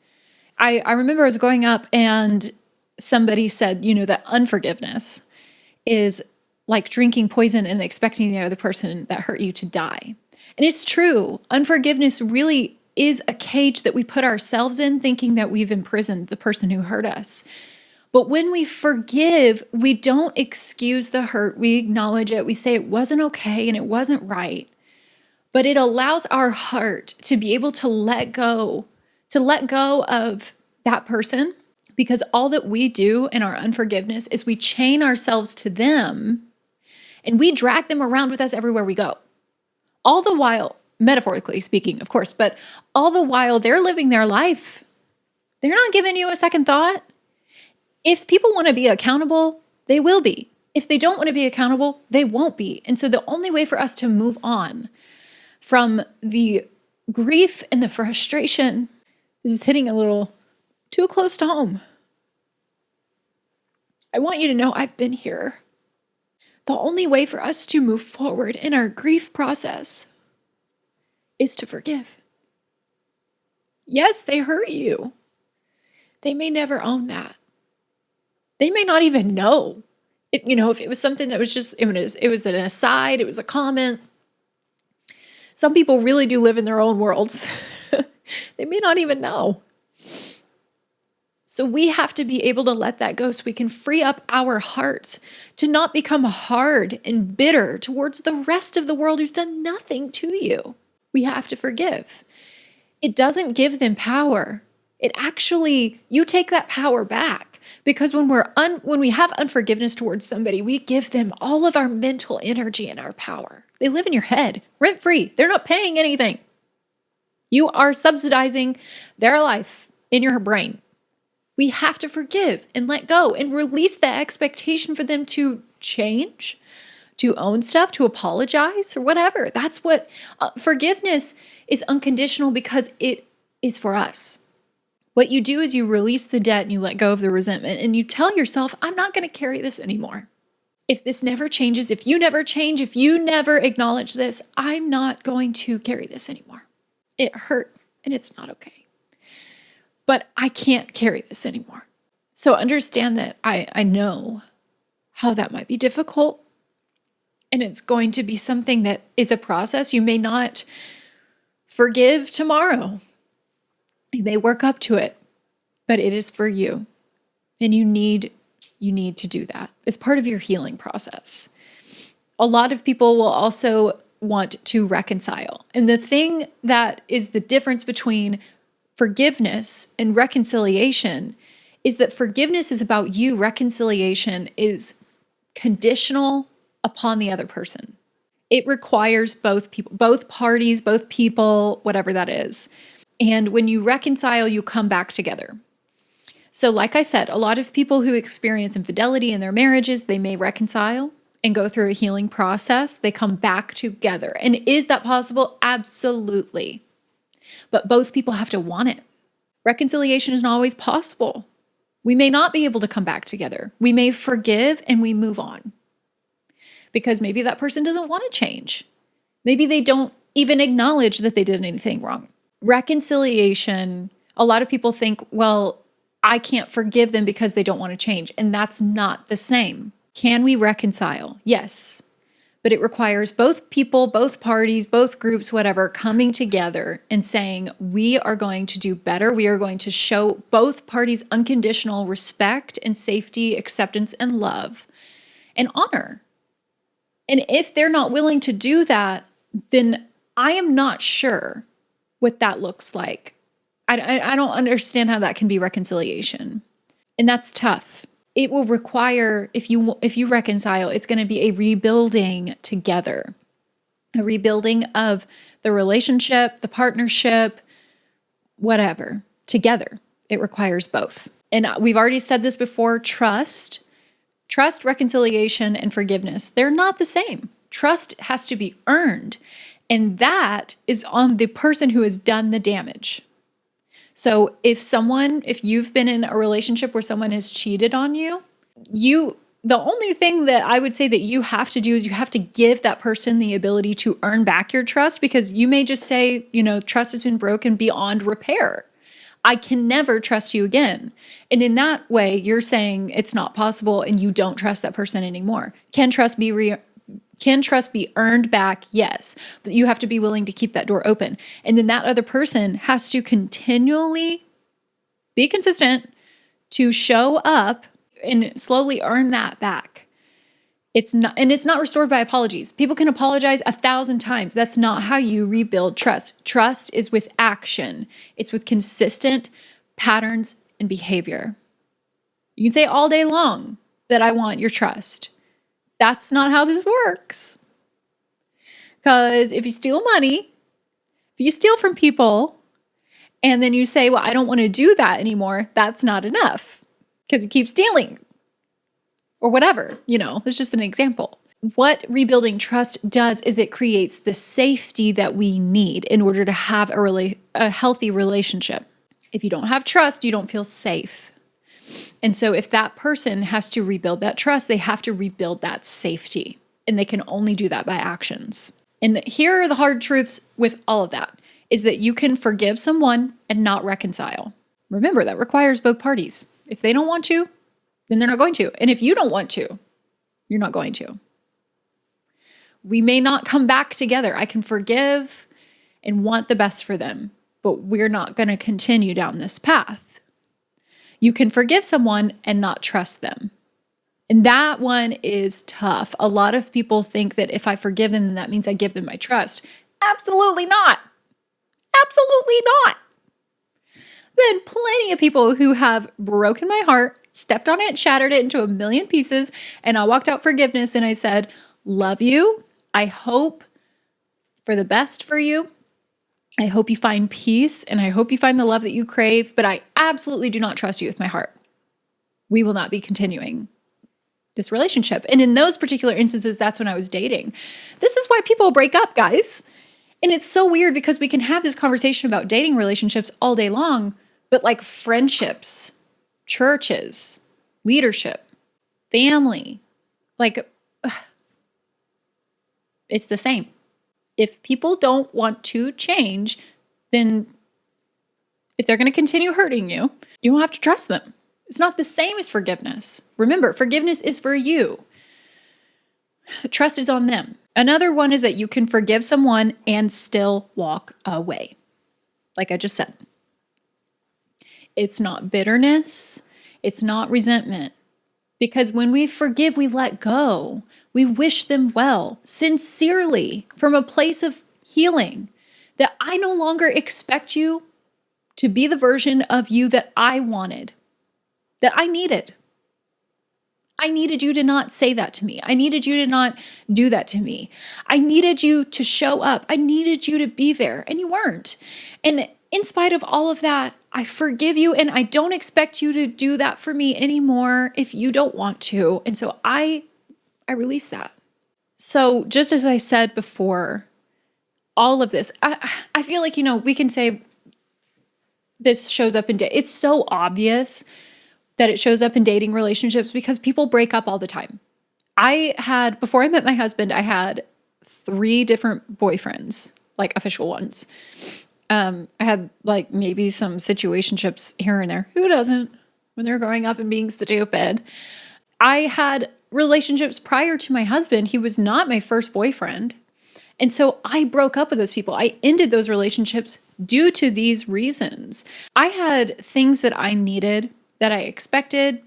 I remember I was growing up and somebody said, that unforgiveness is like drinking poison and expecting the other person that hurt you to die. And it's true. Unforgiveness really is a cage that we put ourselves in thinking that we've imprisoned the person who hurt us. But when we forgive, we don't excuse the hurt. We acknowledge it. We say it wasn't okay and it wasn't right. But it allows our heart to be able to let go of that person, because all that we do in our unforgiveness is we chain ourselves to them and we drag them around with us everywhere we go. All the while, metaphorically speaking, of course, but all the while they're living their life. They're not giving you a second thought. If people want to be accountable, they will be. If they don't want to be accountable, they won't be. And so the only way for us to move on from the grief and the frustration, this is hitting a little too close to home. I want you to know I've been here. The only way for us to move forward in our grief process is to forgive. Yes, they hurt you. They may never own that. They may not even know. If it was something that was just, it was an aside, it was a comment. Some people really do live in their own worlds. They may not even know. So we have to be able to let that go so we can free up our hearts to not become hard and bitter towards the rest of the world who's done nothing to you. We have to forgive. It doesn't give them power. It actually, you take that power back, because when we have unforgiveness towards somebody, we give them all of our mental energy and our power. They live in your head, rent free. They're not paying anything. You are subsidizing their life in your brain. We have to forgive and let go and release the expectation for them to change, to own stuff, to apologize or whatever. That's what forgiveness is, unconditional, because it is for us. What you do is you release the debt and you let go of the resentment and you tell yourself, I'm not going to carry this anymore. If this never changes, if you never change, if you never acknowledge this, I'm not going to carry this anymore. It hurt and it's not okay. But I can't carry this anymore. So understand that I know how that might be difficult. And it's going to be something that is a process. You may not forgive tomorrow. You may work up to it, but it is for you. And you need to do that. It's part of your healing process. A lot of people will also want to reconcile. And the thing that is the difference between forgiveness and reconciliation is that forgiveness is about you. Reconciliation is conditional upon the other person. It requires both people, both parties, both people, whatever that is. And when you reconcile, you come back together. So like I said, a lot of people who experience infidelity in their marriages, they may reconcile and go through a healing process. They come back together. And is that possible? Absolutely. But both people have to want it. Reconciliation is not always possible. We may not be able to come back together. We may forgive and we move on. Because maybe that person doesn't want to change. Maybe they don't even acknowledge that they did anything wrong. Reconciliation, a lot of people think, well, I can't forgive them because they don't want to change. And that's not the same. Can we reconcile? Yes. But it requires both people, both parties, both groups, whatever, coming together and saying, we are going to do better. We are going to show both parties unconditional respect and safety, acceptance and love and honor. And if they're not willing to do that, then I am not sure what that looks like. I don't understand how that can be reconciliation. And that's tough. It will require, if you reconcile, it's going to be a rebuilding together, a rebuilding of the relationship, the partnership, whatever, together. It requires both. And we've already said this before, trust, reconciliation, and forgiveness, they're not the same. Trust has to be earned. And that is on the person who has done the damage. So if you've been in a relationship where someone has cheated on you, the only thing that I would say that you have to do is you have to give that person the ability to earn back your trust, because you may just say, trust has been broken beyond repair. I can never trust you again. And in that way, you're saying it's not possible and you don't trust that person anymore. Can trust be earned back? Yes. But you have to be willing to keep that door open. And then that other person has to continually be consistent to show up and slowly earn that back. It's not restored by apologies. People can apologize 1,000 times. That's not how you rebuild trust. Trust is with action. It's with consistent patterns and behavior. You can say all day long that I want your trust. That's not how this works. Because if you steal money, if you steal from people, and then you say, well, I don't want to do that anymore, that's not enough because you keep stealing or whatever, it's just an example. What rebuilding trust does is it creates the safety that we need in order to have a healthy relationship. If you don't have trust, you don't feel safe. And so if that person has to rebuild that trust, they have to rebuild that safety. And they can only do that by actions. And here are the hard truths with all of that, is that you can forgive someone and not reconcile. Remember, that requires both parties. If they don't want to, then they're not going to. And if you don't want to, you're not going to. We may not come back together. I can forgive and want the best for them, but we're not going to continue down this path. You can forgive someone and not trust them. And that one is tough. A lot of people think that if I forgive them, then that means I give them my trust. Absolutely not. Absolutely not. Been plenty of people who have broken my heart, stepped on it, shattered it into a million pieces, and I walked out forgiveness and I said, love you. I hope for the best for you. I hope you find peace and I hope you find the love that you crave, but I absolutely do not trust you with my heart. We will not be continuing this relationship. And in those particular instances, that's when I was dating. This is why people break up, guys. And it's so weird because we can have this conversation about dating relationships all day long, but like friendships, churches, leadership, family, it's the same. If people don't want to change, then if they're going to continue hurting you, you don't have to trust them. It's not the same as forgiveness. Remember, forgiveness is for you. Trust is on them. Another one is that you can forgive someone and still walk away. Like I just said. It's not bitterness. It's not resentment. Because when we forgive, we let go. We wish them well, sincerely, from a place of healing, that I no longer expect you to be the version of you that I wanted, that I needed. I needed you to not say that to me. I needed you to not do that to me. I needed you to show up. I needed you to be there, and you weren't. And in spite of all of that, I forgive you, and I don't expect you to do that for me anymore if you don't want to. And so I release that. So just as I said before, all of this, I feel like, we can say this shows up in dating. It's so obvious that it shows up in dating relationships because people break up all the time. Before I met my husband, I had 3 different boyfriends, like official ones. I had like maybe some situationships here and there. Who doesn't when they're growing up and being stupid? I had relationships prior to my husband. He was not my first boyfriend. And so I broke up with those people. I ended those relationships due to these reasons. I had things that I needed, that I expected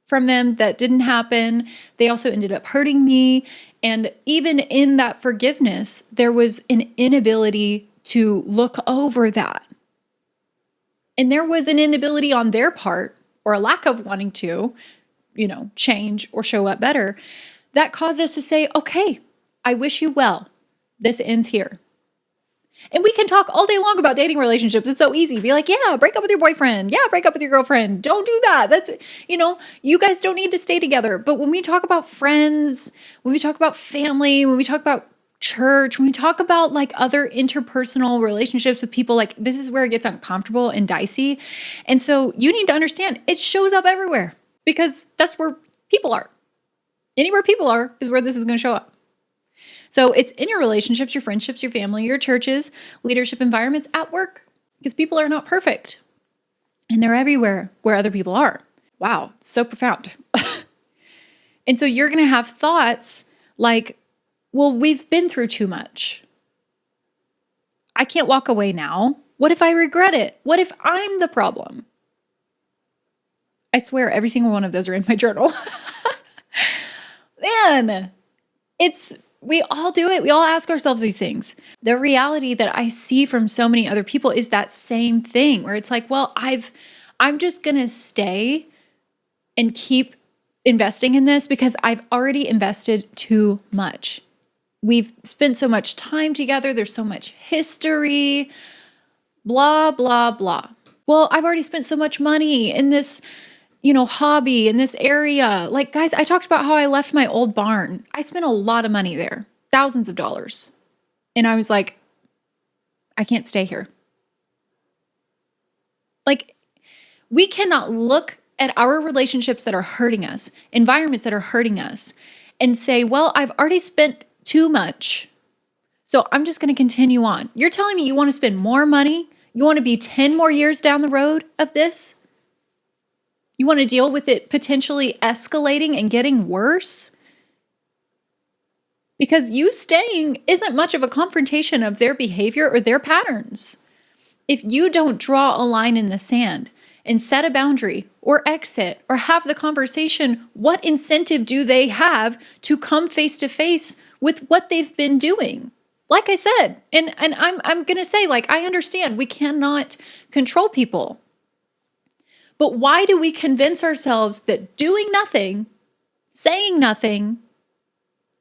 from them that didn't happen. They also ended up hurting me. And even in that forgiveness, there was an inability to look over that. And there was an inability on their part, or a lack of wanting to, change or show up better, that caused us to say, okay, I wish you well. This ends here. And we can talk all day long about dating relationships. It's so easy. Be like, yeah, break up with your boyfriend. Yeah, break up with your girlfriend. Don't do that. That's, you guys don't need to stay together. But when we talk about friends, when we talk about family, when we talk about church, when we talk about like other interpersonal relationships with people, like this is where it gets uncomfortable and dicey. And so you need to understand it shows up everywhere because that's where people are. Anywhere people are is where this is going to show up. So it's in your relationships, your friendships, your family, your churches, leadership environments, at work, because people are not perfect and they're everywhere where other people are. Wow, so profound. And so you're going to have thoughts like, well, we've been through too much. I can't walk away now. What if I regret it? What if I'm the problem? I swear every single one of those are in my journal. Man, we all do it. We all ask ourselves these things. The reality that I see from so many other people is that same thing where it's like, well, I'm just going to stay and keep investing in this because I've already invested too much. We've spent so much time together. There's so much history, blah, blah, blah. Well, I've already spent so much money in this, hobby in this area. Like, guys, I talked about how I left my old barn. I spent a lot of money there, thousands of dollars. And I was like, I can't stay here. Like, we cannot look at our relationships that are hurting us, environments that are hurting us, and say, well, I've already spent too much, so I'm just going to continue on. You're telling me you want to spend more money? You want to be 10 more years down the road of this? You want to deal with it potentially escalating and getting worse? Because you staying isn't much of a confrontation of their behavior or their patterns. If you don't draw a line in the sand and set a boundary or exit or have the conversation, what incentive do they have to come face to face with what they've been doing? Like I said, and I'm going to say, like, I understand we cannot control people. But why do we convince ourselves that doing nothing, saying nothing,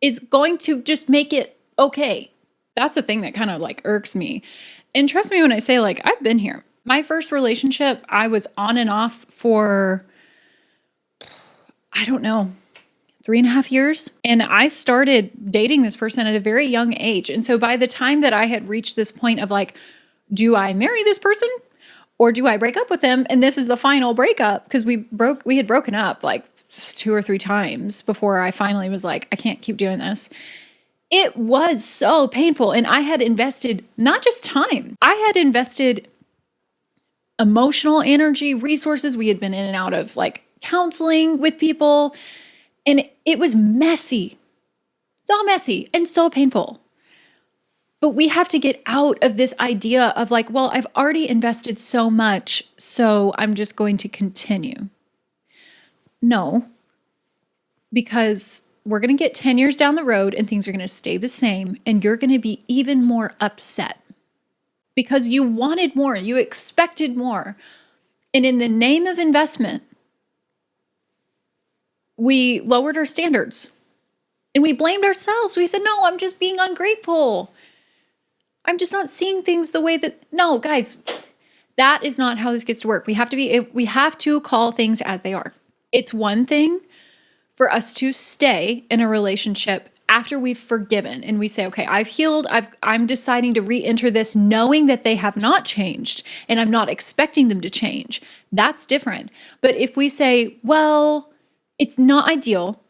is going to just make it okay? That's the thing that kind of like irks me. And trust me when I say, like, I've been here. My first relationship, I was on and off for, I don't know, 3.5 years. And I started dating this person at a very young age. And so by the time that I had reached this point of like, do I marry this person? Or do I break up with them? And this is the final breakup because we had broken up like 2 or 3 times before I finally was like, I can't keep doing this. It was so painful. And I had invested not just time, I had invested emotional energy, resources. We had been in and out of like counseling with people. And it was messy, so messy and so painful. But we have to get out of this idea of like, well, I've already invested so much, so I'm just going to continue. No, because we're going to get 10 years down the road and things are going to stay the same, and you're going to be even more upset because you wanted more, you expected more. And in the name of investment, we lowered our standards and we blamed ourselves. We said, no, I'm just being ungrateful. I'm just not seeing things the way that, no, guys, that is not how this gets to work. We have to call things as they are. It's one thing for us to stay in a relationship after we've forgiven and we say, okay, I've healed. I'm deciding to re-enter this knowing that they have not changed and I'm not expecting them to change. That's different. But if we say, well, it's not ideal,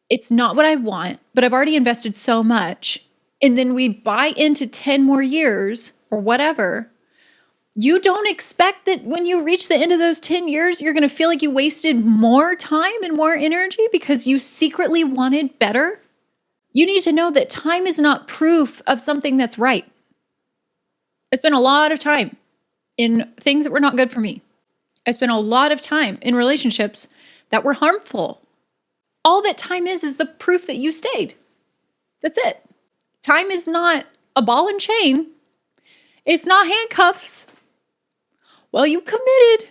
it's not what I want, but I've already invested so much, and then we buy into 10 more years or whatever, you don't expect that when you reach the end of those 10 years, you're going to feel like you wasted more time and more energy because you secretly wanted better. You need to know that time is not proof of something that's right. I spent a lot of time in things that were not good for me. I spent a lot of time in relationships that were harmful. All that time is the proof that you stayed. That's it. Time is not a ball and chain. It's not handcuffs. Well, you committed.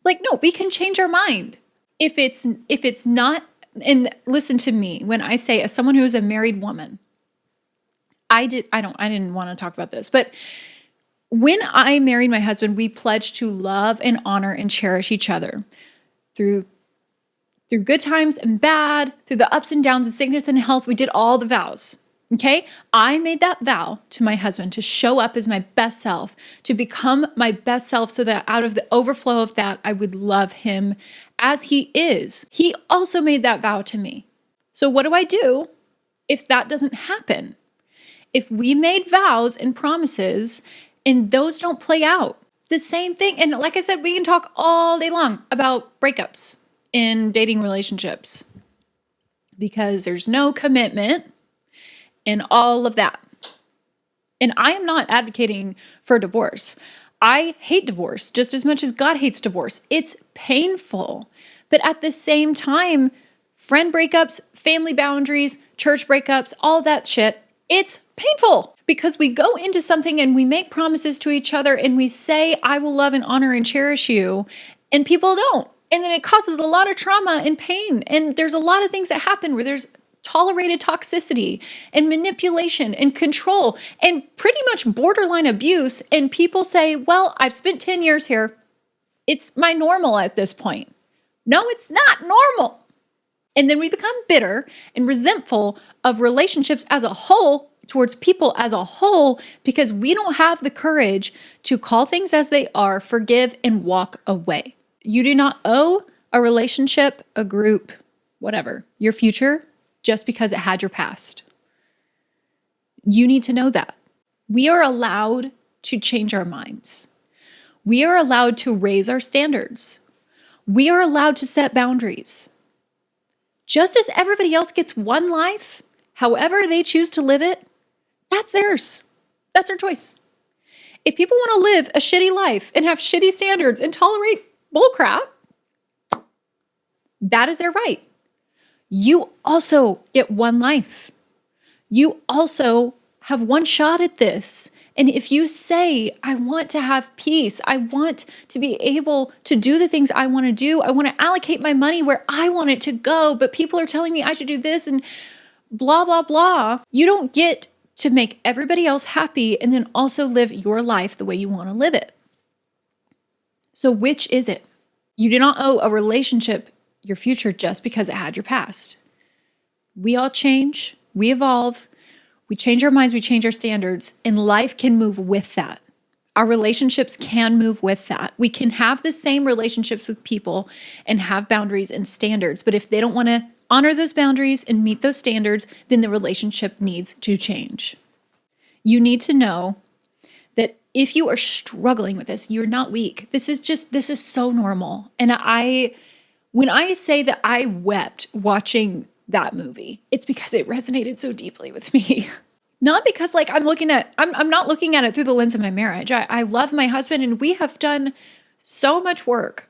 Like, no, we can change our mind. If it's not, and listen to me, when I say, as someone who is a married woman, I didn't want to talk about this, but when I married my husband, we pledged to love and honor and cherish each other through good times and bad, through the ups and downs of sickness and health. We did all the vows. Okay? I made that vow to my husband to show up as my best self, to become my best self so that out of the overflow of that, I would love him as he is. He also made that vow to me. So what do I do if that doesn't happen? If we made vows and promises and those don't play out, the same thing. And like I said, we can talk all day long about breakups in dating relationships because there's no commitment and all of that. And I am not advocating for divorce. I hate divorce just as much as God hates divorce. It's painful. But at the same time, friend breakups, family boundaries, church breakups, all that shit, it's painful because we go into something and we make promises to each other and we say, I will love and honor and cherish you, and people don't. And then it causes a lot of trauma and pain. And there's a lot of things that happen where there's tolerated toxicity and manipulation and control and pretty much borderline abuse. And people say, well, I've spent 10 years here. It's my normal at this point. No, it's not normal. And then we become bitter and resentful of relationships as a whole, towards people as a whole, because we don't have the courage to call things as they are, forgive, and walk away. You do not owe a relationship, a group, whatever, your future just because it had your past. You need to know that. We are allowed to change our minds. We are allowed to raise our standards. We are allowed to set boundaries. Just as everybody else gets one life, however they choose to live it, that's theirs. That's their choice. If people want to live a shitty life and have shitty standards and tolerate bullcrap, that is their right. You also get one life. You also have one shot at this. And if you say, I want to have peace, I want to be able to do the things I want to do, I want to allocate my money where I want it to go, but people are telling me I should do this and blah, blah, blah. You don't get to make everybody else happy and then also live your life the way you want to live it. So which is it? You do not owe a relationship your future just because it had your past. We all change, we evolve, we change our minds, we change our standards, and life can move with that. Our relationships can move with that. We can have the same relationships with people and have boundaries and standards, but if they don't want to honor those boundaries and meet those standards, then the relationship needs to change. You need to know that if you are struggling with this, you're not weak. This is so normal. And when I say that I wept watching that movie, it's because it resonated so deeply with me. Not because I'm not looking at it through the lens of my marriage. I love my husband and we have done so much work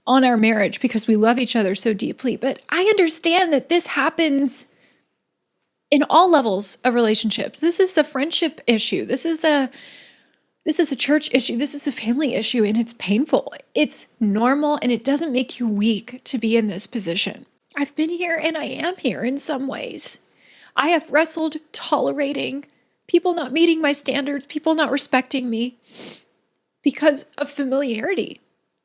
on our marriage because we love each other so deeply. But I understand that this happens in all levels of relationships. This is a friendship issue. This is a church issue. This is a family issue, and it's painful. It's normal, and it doesn't make you weak to be in this position. I've been here, and I am here in some ways. I have wrestled tolerating people not meeting my standards, people not respecting me because of familiarity.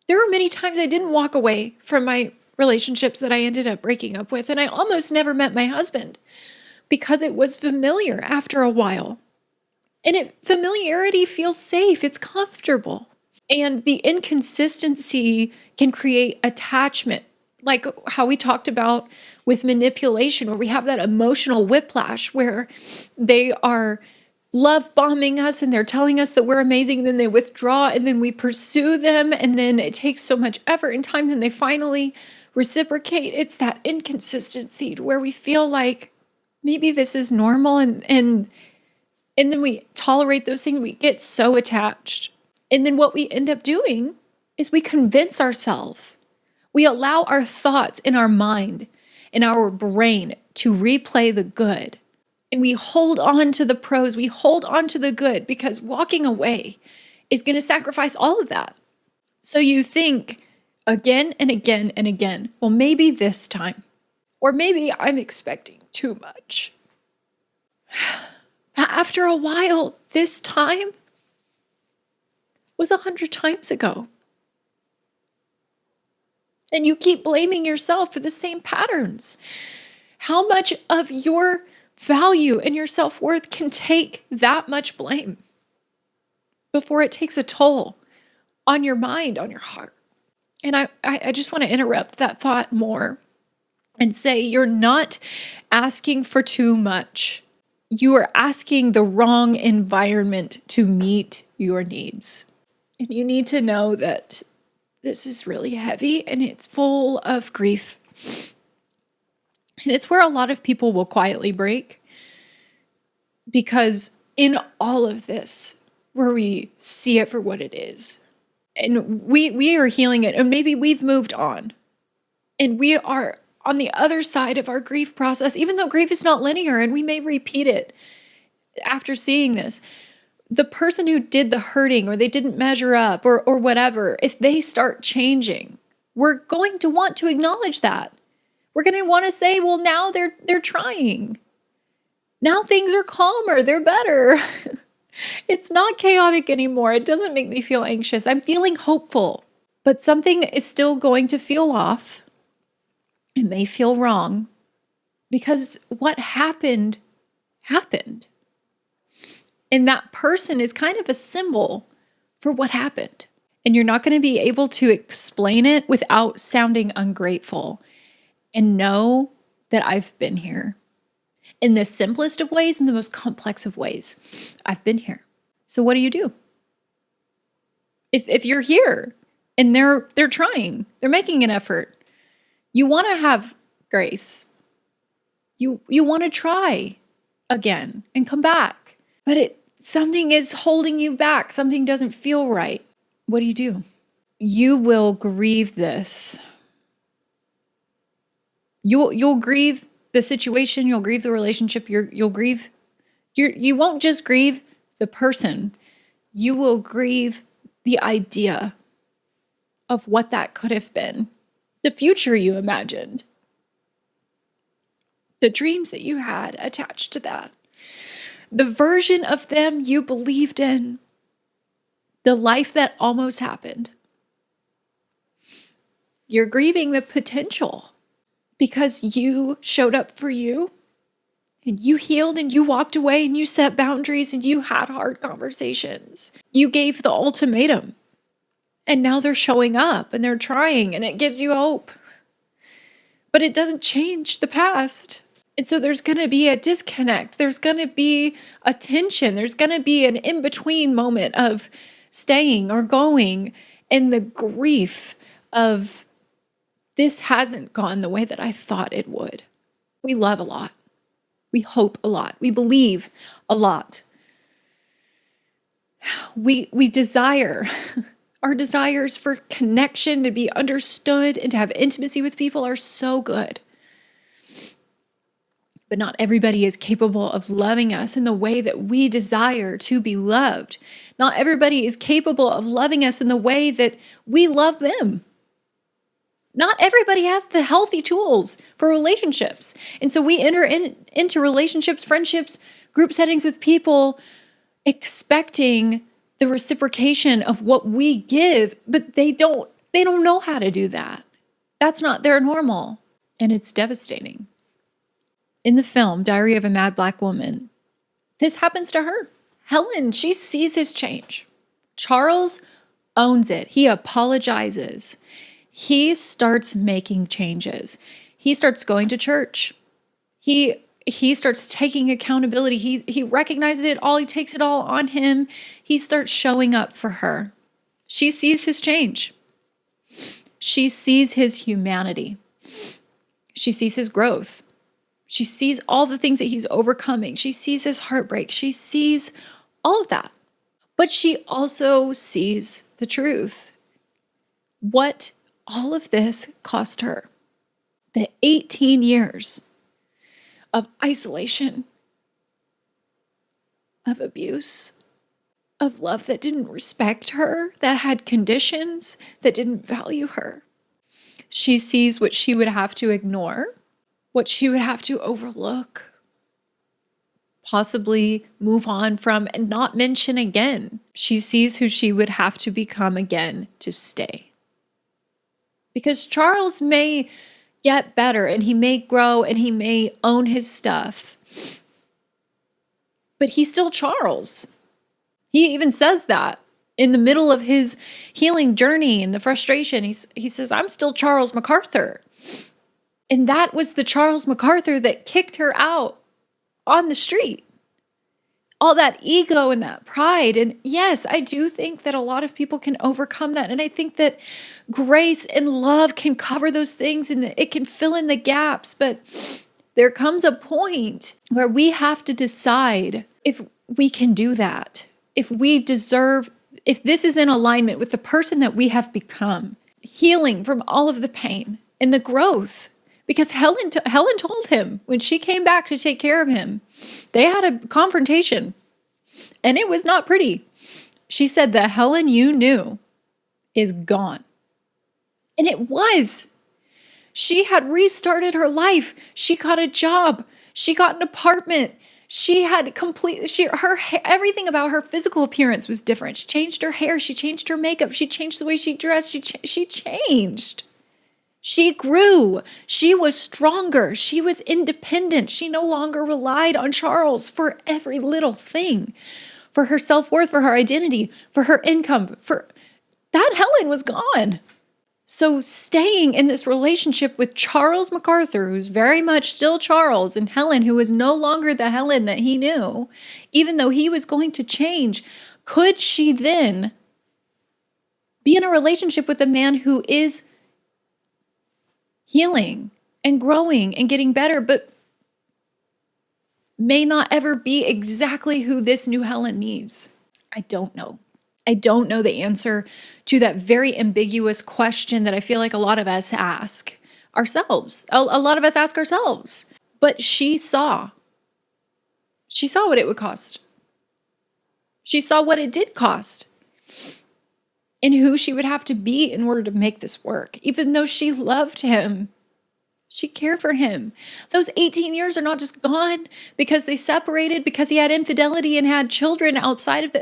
There were many times I didn't walk away from my relationships that I ended up breaking up with, and I almost never met my husband because it was familiar after a while. And familiarity feels safe, it's comfortable. And the inconsistency can create attachment, like how we talked about with manipulation, where we have that emotional whiplash where they are love bombing us and they're telling us that we're amazing, and then they withdraw, and then we pursue them, and then it takes so much effort and time, then they finally reciprocate. It's that inconsistency where we feel like maybe this is normal, and then we tolerate those things. We get so attached. And then what we end up doing is we convince ourselves. We allow our thoughts in our mind, in our brain, to replay the good. And we hold on to the pros. We hold on to the good because walking away is going to sacrifice all of that. So you think again and again and again, well, maybe this time, or maybe I'm expecting too much. After a while, this time was 100 times ago. And you keep blaming yourself for the same patterns. How much of your value and your self-worth can take that much blame before it takes a toll on your mind, on your heart? And I just want to interrupt that thought more and say you're not asking for too much. You are asking the wrong environment to meet your needs. And you need to know that this is really heavy and it's full of grief. And it's where a lot of people will quietly break, because in all of this, where we see it for what it is, and we are healing it, and maybe we've moved on, and we are on the other side of our grief process, even though grief is not linear and we may repeat it after seeing this. The person who did the hurting, or they didn't measure up, or whatever, if they start changing, we're going to want to acknowledge that. We're going to want to say, well, now they're trying. Now things are calmer, they're better. It's not chaotic anymore. It doesn't make me feel anxious. I'm feeling hopeful, but something is still going to feel off. It may feel wrong because what happened, happened. And that person is kind of a symbol for what happened. And you're not going to be able to explain it without sounding ungrateful. And know that I've been here. In the simplest of ways and the most complex of ways, I've been here. So what do you do? If you're here and they're trying, they're making an effort, you want to have grace. You want to try again and come back. But something is holding you back. Something doesn't feel right. What do? You will grieve this. You'll grieve the situation. You'll grieve the relationship. You'll grieve. You won't just grieve the person. You will grieve the idea of what that could have been, the future you imagined, the dreams that you had attached to that, the version of them you believed in, the life that almost happened. You're grieving the potential because you showed up for you and you healed and you walked away and you set boundaries and you had hard conversations. You gave the ultimatum and now they're showing up and they're trying and it gives you hope. But it doesn't change the past. And so there's going to be a disconnect. There's going to be a tension. There's going to be an in-between moment of staying or going, and the grief of this hasn't gone the way that I thought it would. We love a lot. We hope a lot. We believe a lot. We desire Our desires for connection, to be understood, and to have intimacy with people are so good. But not everybody is capable of loving us in the way that we desire to be loved. Not everybody is capable of loving us in the way that we love them. Not everybody has the healthy tools for relationships. And so we enter into relationships, friendships, group settings with people expecting the reciprocation of what we give, but they don't know how to do that. That's not their normal, and it's devastating. In the film Diary of a Mad Black Woman, this happens to her. Helen, she sees his change. Charles owns it. He apologizes. He starts making changes. He starts going to church. He starts taking accountability. He recognizes it all. He takes it all on him. He starts showing up for her. She sees his change. She sees his humanity. She sees his growth. She sees all the things that he's overcoming. She sees his heartbreak. She sees all of that. But she also sees the truth. What all of this cost her. The 18 years of isolation, of abuse, of love that didn't respect her, that had conditions, that didn't value her. She sees what she would have to ignore, what she would have to overlook, possibly move on from and not mention again. She sees who she would have to become again to stay. Because Charles may get better and he may grow and he may own his stuff, but he's still Charles. He even says that in the middle of his healing journey and the frustration. He says, I'm still Charles MacArthur. And that was the Charles MacArthur that kicked her out on the street. All that ego and that pride. And yes, I do think that a lot of people can overcome that. And I think that grace and love can cover those things and it can fill in the gaps. But there comes a point where we have to decide if we can do that, if we deserve, if this is in alignment with the person that we have become, healing from all of the pain and the growth. Because Helen told him when she came back to take care of him, they had a confrontation and it was not pretty. She said, the Helen you knew is gone. And it was. She had restarted her life. She got a job. She got an apartment. She had everything about her physical appearance was different. She changed her hair. She changed her makeup. She changed the way she dressed. She changed. She grew. She was stronger. She was independent. She no longer relied on Charles for every little thing, for her self-worth, for her identity, for her income. For that, Helen was gone. So staying in this relationship with Charles MacArthur, who's very much still Charles, and Helen, who was no longer the Helen that he knew, even though he was going to change, could she then be in a relationship with a man who is healing and growing and getting better, but may not ever be exactly who this new Helen needs? I don't know. I don't know the answer to that very ambiguous question that I feel like a lot of us ask ourselves. A lot of us ask ourselves. But she saw what it would cost. She saw what it did cost and who she would have to be in order to make this work. Even though she loved him, she cared for him. Those 18 years are not just gone because they separated, because he had infidelity and had children outside of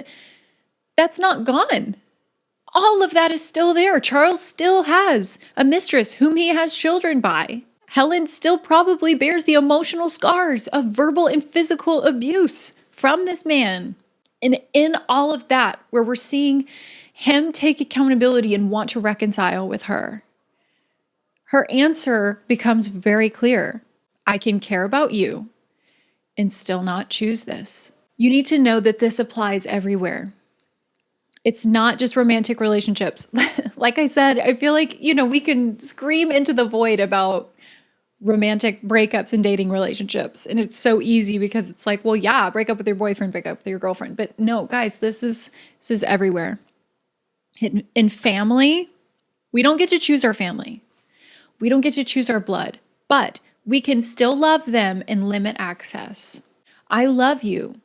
that's not gone. All of that is still there. Charles still has a mistress whom he has children by. Helen still probably bears the emotional scars of verbal and physical abuse from this man. And in all of that, where we're seeing him take accountability and want to reconcile with her, her answer becomes very clear. I can care about you and still not choose this. You need to know that this applies everywhere. It's not just romantic relationships. Like I said, I feel like, we can scream into the void about romantic breakups and dating relationships. And it's so easy because it's like, well, yeah, break up with your boyfriend, break up with your girlfriend. But no, guys, this is everywhere. In family, we don't get to choose our family. We don't get to choose our blood, but we can still love them and limit access. I love you,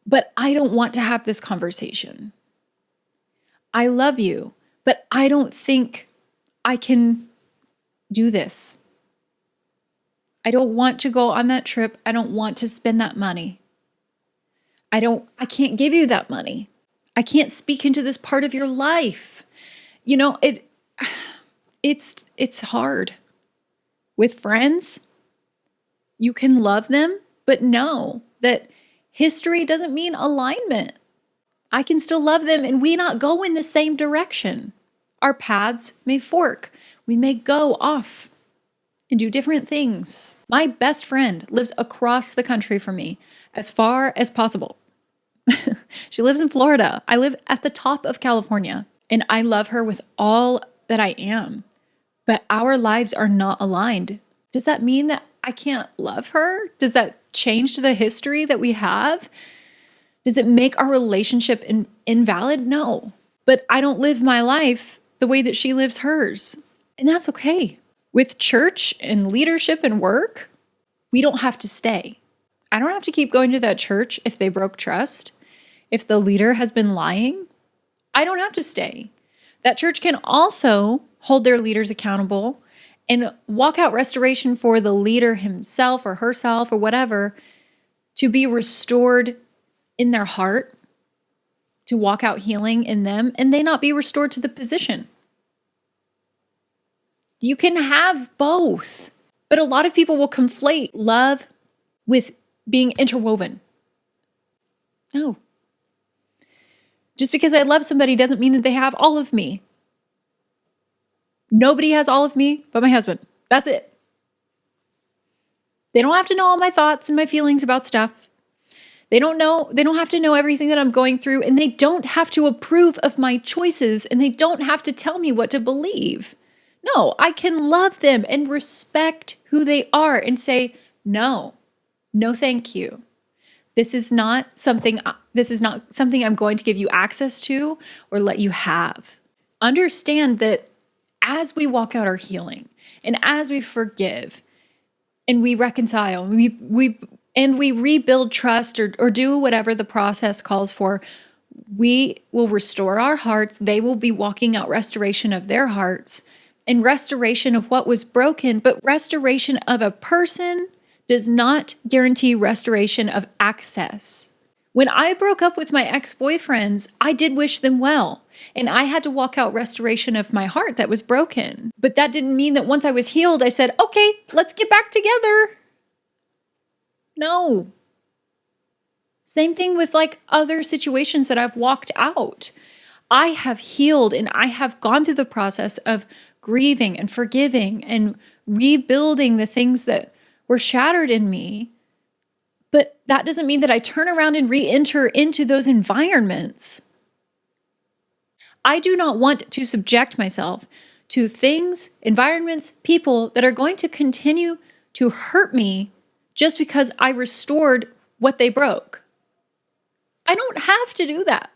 but I don't want to have this conversation. I love you, but I don't think I can do this. I don't want to go on that trip. I don't want to spend that money. I can't give you that money. I can't speak into this part of your life. You know, it's hard. With friends, you can love them, but know that history doesn't mean alignment. I can still love them and we not go in the same direction. Our paths may fork. We may go off and do different things. My best friend lives across the country from me as far as possible. She lives in Florida. I live at the top of California, and I love her with all that I am. But our lives are not aligned. Does that mean that I can't love her? Does that change the history that we have? Does it make our relationship invalid? No. But I don't live my life the way that she lives hers. And that's okay. With church and leadership and work, we don't have to stay. I don't have to keep going to that church if they broke trust. If the leader has been lying, I don't have to stay. That church can also hold their leaders accountable and walk out restoration for the leader himself or herself or whatever to be restored in their heart, to walk out healing in them, and they not be restored to the position. You can have both. But a lot of people will conflate love with being interwoven. No. Just because I love somebody doesn't mean that they have all of me. Nobody has all of me but my husband. That's it. They don't have to know all my thoughts and my feelings about stuff. They don't have to know everything that I'm going through, and they don't have to approve of my choices, and they don't have to tell me what to believe. No, I can love them and respect who they are and say, no, thank you. This is not something I'm going to give you access to or let you have. Understand that as we walk out our healing and as we forgive and we reconcile, we rebuild trust or do whatever the process calls for, we will restore our hearts. They will be walking out restoration of their hearts and restoration of what was broken, but restoration of a person does not guarantee restoration of access. When I broke up with my ex-boyfriends, I did wish them well, and I had to walk out restoration of my heart that was broken. But that didn't mean that once I was healed, I said, okay, let's get back together. No. Same thing with like other situations that I've walked out. I have healed and I have gone through the process of grieving and forgiving and rebuilding the things that were shattered in me. But that doesn't mean that I turn around and re-enter into those environments. I do not want to subject myself to things, environments, people that are going to continue to hurt me just because I restored what they broke. I don't have to do that.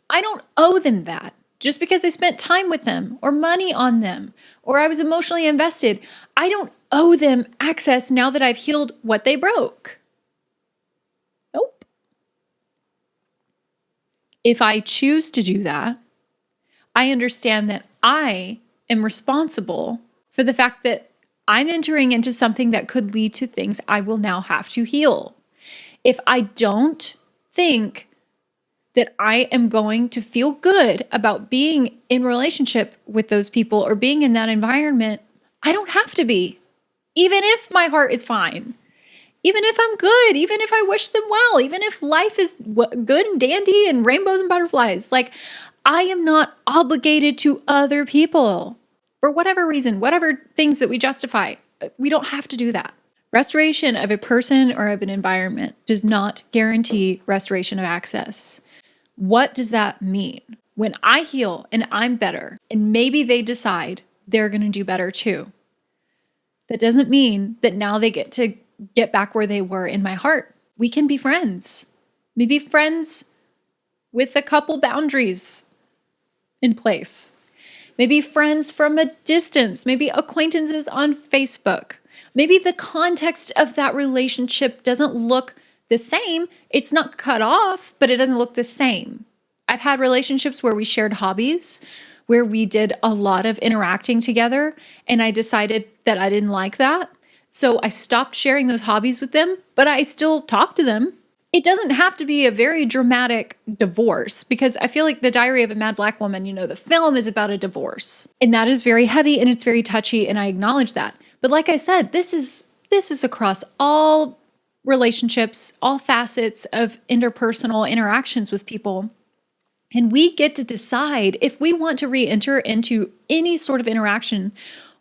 I don't owe them that. Just because I spent time with them or money on them or I was emotionally invested, I don't owe them access now that I've healed what they broke. Nope. If I choose to do that, I understand that I am responsible for the fact that I'm entering into something that could lead to things I will now have to heal. If I don't think that I am going to feel good about being in relationship with those people or being in that environment, I don't have to be. Even if my heart is fine, even if I'm good, even if I wish them well, even if life is good and dandy and rainbows and butterflies, like I am not obligated to other people for whatever reason, whatever things that we justify. We don't have to do that. Restoration of a person or of an environment does not guarantee restoration of access. What does that mean? When I heal and I'm better, and maybe they decide they're going to do better too, that doesn't mean that now they get to get back where they were in my heart. We can be friends. Maybe friends with a couple boundaries in place. Maybe friends from a distance, maybe acquaintances on Facebook. Maybe the context of that relationship doesn't look the same. It's not cut off, but it doesn't look the same. I've had relationships where we shared hobbies, where we did a lot of interacting together, and I decided that I didn't like that. So I stopped sharing those hobbies with them, but I still talk to them. It doesn't have to be a very dramatic divorce, because I feel like The Diary of a Mad Black Woman, the film is about a divorce, and that is very heavy and it's very touchy, and I acknowledge that. But like I said, this is across all relationships, all facets of interpersonal interactions with people. And we get to decide if we want to re-enter into any sort of interaction,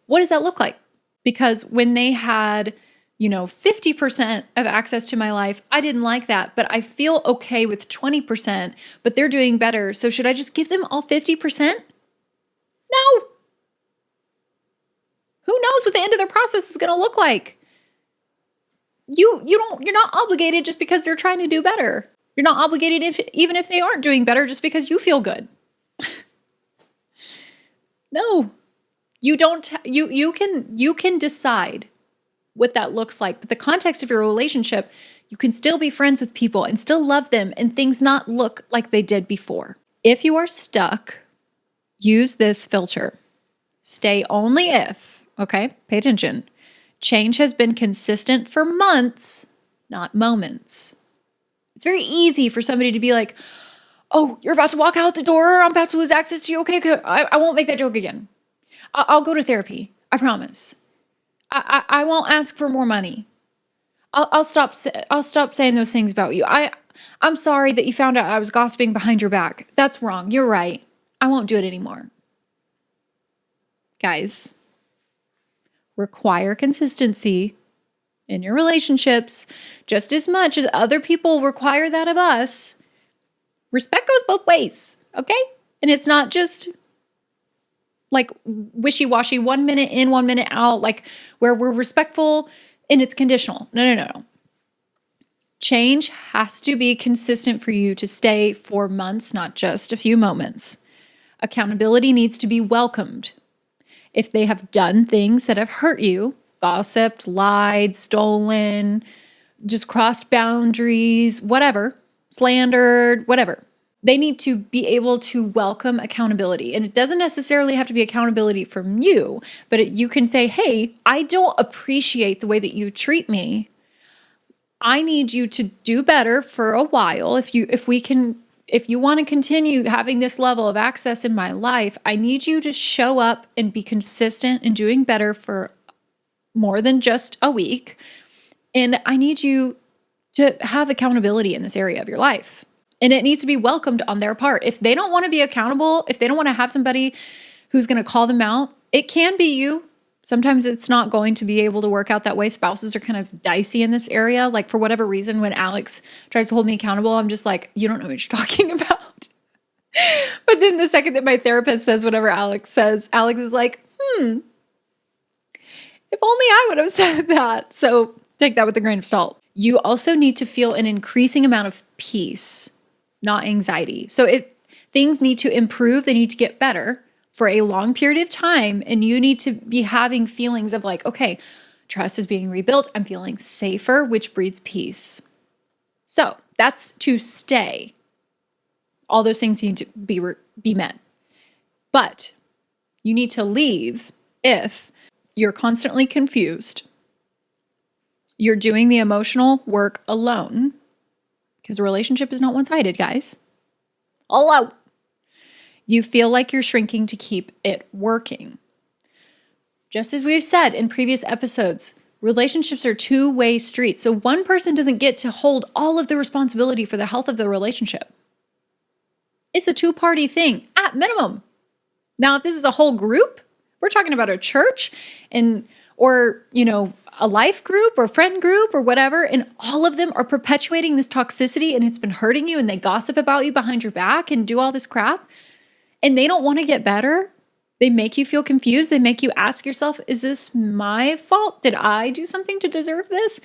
what does that look like? Because when they had 50% of access to my life, I didn't like that, but I feel okay with 20%, but they're doing better. So should I just give them all 50%? No. Who knows what the end of their process is going to look like? You're not obligated just because they're trying to do better. You're not obligated even if they aren't doing better just because you feel good. No. You don't you can decide what that looks like. But the context of your relationship, you can still be friends with people and still love them and things not look like they did before. If you are stuck, use this filter. Stay only if, okay, pay attention. Change has been consistent for months, not moments. It's very easy for somebody to be like, oh, you're about to walk out the door. I'm about to lose access to you. Okay, good. I won't make that joke again. I'll go to therapy. I promise. I won't ask for more money. I'll stop saying those things about you. I'm sorry that you found out I was gossiping behind your back. That's wrong. You're right. I won't do it anymore. Guys, require consistency in your relationships just as much as other people require that of us. Respect goes both ways, okay? And it's not just like wishy-washy, 1 minute in, 1 minute out, like where we're respectful and it's conditional. No. Change has to be consistent for you to stay for months, not just a few moments. Accountability needs to be welcomed. If they have done things that have hurt you, gossiped, lied, stolen, just crossed boundaries, whatever, slandered, whatever, they need to be able to welcome accountability. And it doesn't necessarily have to be accountability from you, but you can say, hey, I don't appreciate the way that you treat me. I need you to do better for a while. If you want to continue having this level of access in my life, I need you to show up and be consistent in doing better for more than just a week. And I need you to have accountability in this area of your life. And it needs to be welcomed on their part. If they don't want to be accountable, if they don't want to have somebody who's going to call them out, it can be you. Sometimes it's not going to be able to work out that way. Spouses are kind of dicey in this area. Like for whatever reason, when Alex tries to hold me accountable, I'm just like, you don't know what you're talking about. But then the second that my therapist says whatever Alex says, Alex is like, if only I would have said that. So take that with a grain of salt. You also need to feel an increasing amount of peace, not anxiety. So if things need to improve, they need to get better for a long period of time. And you need to be having feelings of like, okay, trust is being rebuilt. I'm feeling safer, which breeds peace. So that's to stay. All those things need to be met. But you need to leave if you're constantly confused. You're doing the emotional work alone, because a relationship is not one-sided, guys. Alone. You feel like you're shrinking to keep it working. Just as we've said in previous episodes, relationships are two-way streets. So one person doesn't get to hold all of the responsibility for the health of the relationship. It's a two-party thing at minimum. Now, if this is a whole group, we're talking about a church or a life group or friend group or whatever, and all of them are perpetuating this toxicity and it's been hurting you and they gossip about you behind your back and do all this crap. And they don't want to get better. They make you feel confused. They make you ask yourself, is this my fault? Did I do something to deserve this?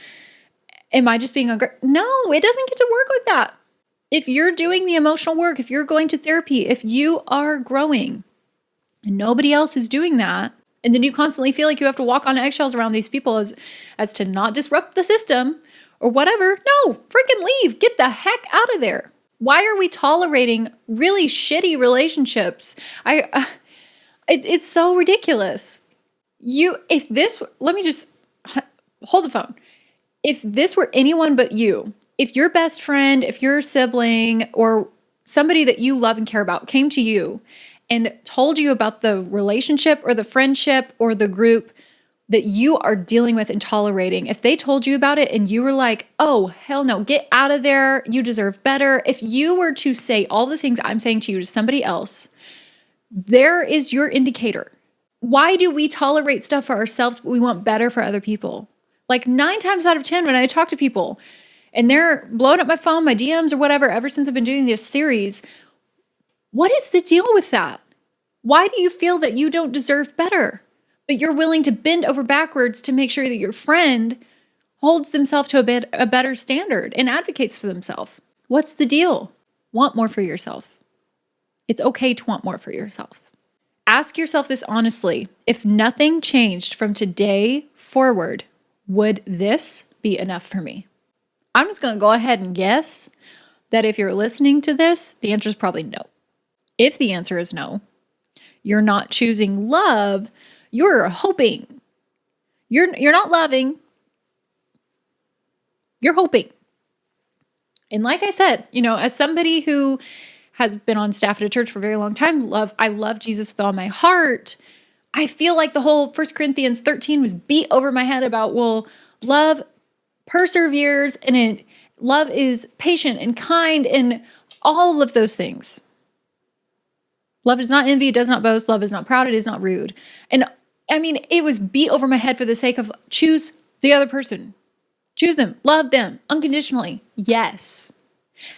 Am I just being No, it doesn't get to work like that. If you're doing the emotional work, if you're going to therapy, if you are growing and nobody else is doing that, and then you constantly feel like you have to walk on eggshells around these people as to not disrupt the system or whatever, no, freaking leave. Get the heck out of there. Why are we tolerating really shitty relationships? It's so ridiculous. Let me just hold the phone. If this were anyone but you, if your best friend, if your sibling, or somebody that you love and care about came to you and told you about the relationship or the friendship or the group that you are dealing with and tolerating, if they told you about it and you were like, oh, hell no, get out of there, you deserve better. If you were to say all the things I'm saying to you to somebody else, there is your indicator. Why do we tolerate stuff for ourselves, but we want better for other people? Like 9 times out of 10, when I talk to people and they're blowing up my phone, my DMs or whatever, ever since I've been doing this series, what is the deal with that? Why do you feel that you don't deserve better, but you're willing to bend over backwards to make sure that your friend holds themselves to a better standard and advocates for themselves? What's the deal? Want more for yourself. It's okay to want more for yourself. Ask yourself this honestly. If nothing changed from today forward, would this be enough for me? I'm just going to go ahead and guess that if you're listening to this, the answer is probably no. If the answer is no, you're not choosing love, you're hoping. You're not loving, you're hoping. And like I said, as somebody who has been on staff at a church for a very long time, I love Jesus with all my heart. I feel like the whole 1 Corinthians 13 was beat over my head about, well, love perseveres and love is patient and kind and all of those things. Love does not envy, it does not boast, love is not proud, it is not rude. And it was beat over my head for the sake of choose the other person. Choose them, love them unconditionally. Yes.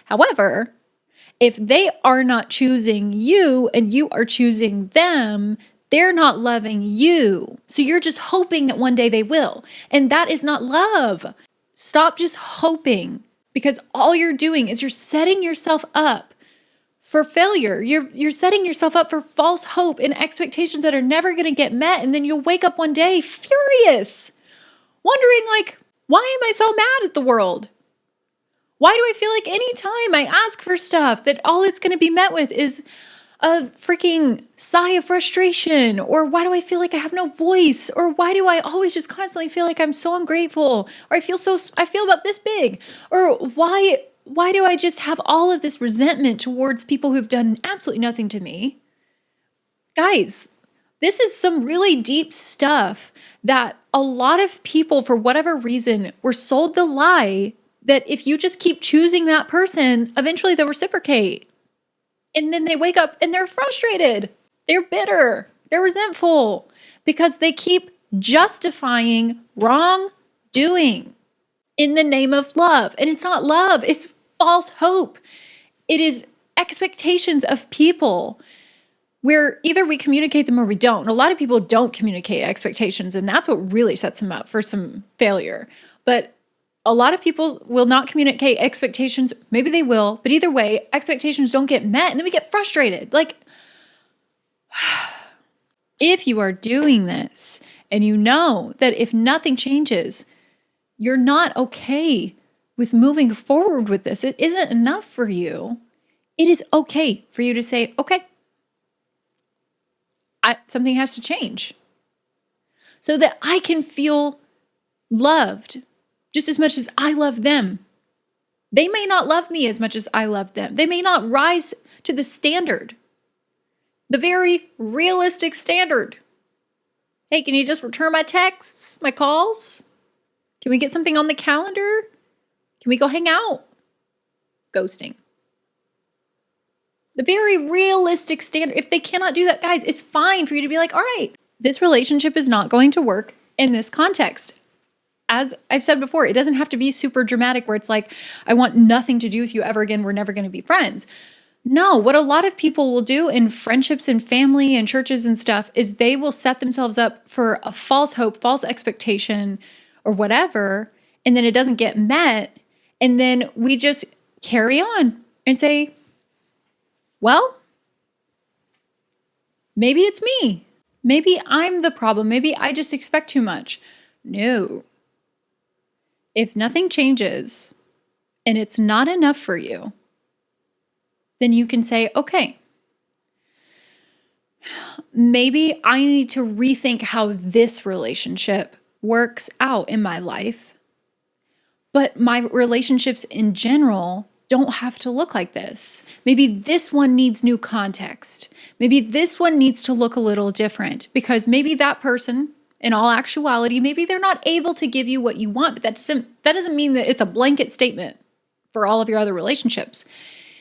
However, if they are not choosing you and you are choosing them, they're not loving you. So you're just hoping that one day they will. And that is not love. Stop just hoping, because all you're doing is you're setting yourself up for failure. You're setting yourself up for false hope and expectations that are never going to get met. And then you'll wake up one day furious, wondering why am I so mad at the world? Why do I feel like any time I ask for stuff that all it's going to be met with is a freaking sigh of frustration? Or why do I feel like I have no voice? Or why do I always just constantly feel like I'm so ungrateful? Or I feel about this big? Or why do I just have all of this resentment towards people who've done absolutely nothing to me? Guys, this is some really deep stuff that a lot of people, for whatever reason, were sold the lie that if you just keep choosing that person, eventually they'll reciprocate. And then they wake up and they're frustrated. They're bitter. They're resentful because they keep justifying wrongdoing in the name of love. And it's not love. It's false hope. It is expectations of people where either we communicate them or we don't. And a lot of people don't communicate expectations, and that's what really sets them up for some failure. But a lot of people will not communicate expectations. Maybe they will, but either way, expectations don't get met, and then we get frustrated. If you are doing this and you know that if nothing changes, you're not okay with moving forward with this, it isn't enough for you, it is okay for you to say, okay, something has to change so that I can feel loved just as much as I love them. They may not love me as much as I love them. They may not rise to the standard, the very realistic standard. Hey, can you just return my texts, my calls? Can we get something on the calendar? Can we go hang out? Ghosting. The very realistic standard. If they cannot do that, guys, it's fine for you to be like, all right, this relationship is not going to work in this context. As I've said before, it doesn't have to be super dramatic where it's like, I want nothing to do with you ever again. We're never going to be friends. No, what a lot of people will do in friendships and family and churches and stuff is they will set themselves up for a false hope, false expectation or whatever, and then it doesn't get met. And then we just carry on and say, well, maybe it's me. Maybe I'm the problem. Maybe I just expect too much. No. If nothing changes and it's not enough for you, then you can say, okay, maybe I need to rethink how this relationship works out in my life. But my relationships in general don't have to look like this. Maybe this one needs new context. Maybe this one needs to look a little different because maybe that person, in all actuality, maybe they're not able to give you what you want, but that doesn't mean that it's a blanket statement for all of your other relationships.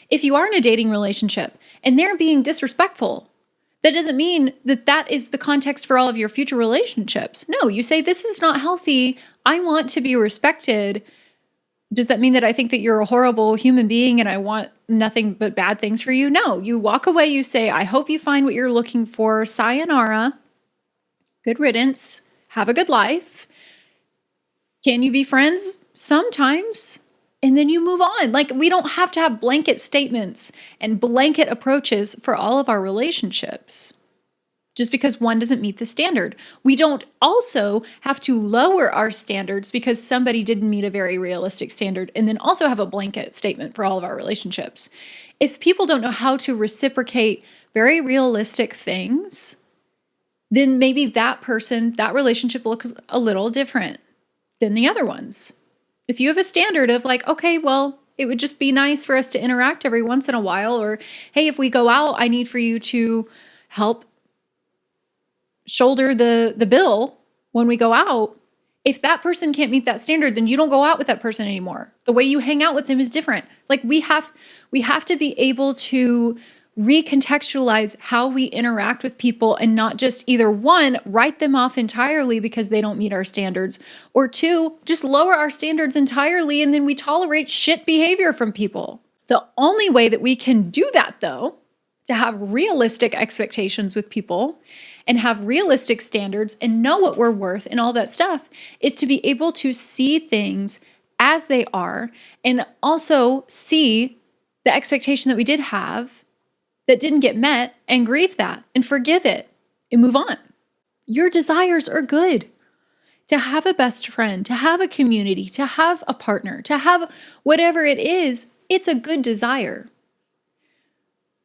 If you are in a dating relationship and they're being disrespectful, that doesn't mean that that is the context for all of your future relationships. No, you say, this is not healthy. I want to be respected. Does that mean that I think that you're a horrible human being and I want nothing but bad things for you? No, you walk away, you say, I hope you find what you're looking for. Sayonara. Good riddance. Have a good life. Can you be friends? Sometimes. And then you move on. Like, we don't have to have blanket statements and blanket approaches for all of our relationships just because one doesn't meet the standard. We don't also have to lower our standards because somebody didn't meet a very realistic standard and then also have a blanket statement for all of our relationships. If people don't know how to reciprocate very realistic things, then maybe that person, that relationship looks a little different than the other ones. If you have a standard of like, okay, well, it would just be nice for us to interact every once in a while, or hey, if we go out, I need for you to help shoulder the bill when we go out. If that person can't meet that standard, then you don't go out with that person anymore. The way you hang out with them is different. Like we have to be able to recontextualize how we interact with people and not just either one, write them off entirely because they don't meet our standards, or two, just lower our standards entirely and then we tolerate shit behavior from people. The only way that we can do that, though, to have realistic expectations with people and have realistic standards and know what we're worth and all that stuff, is to be able to see things as they are and also see the expectation that we did have that didn't get met and grieve that and forgive it and move on. Your desires are good. To have a best friend, to have a community, to have a partner, to have whatever it is, it's a good desire.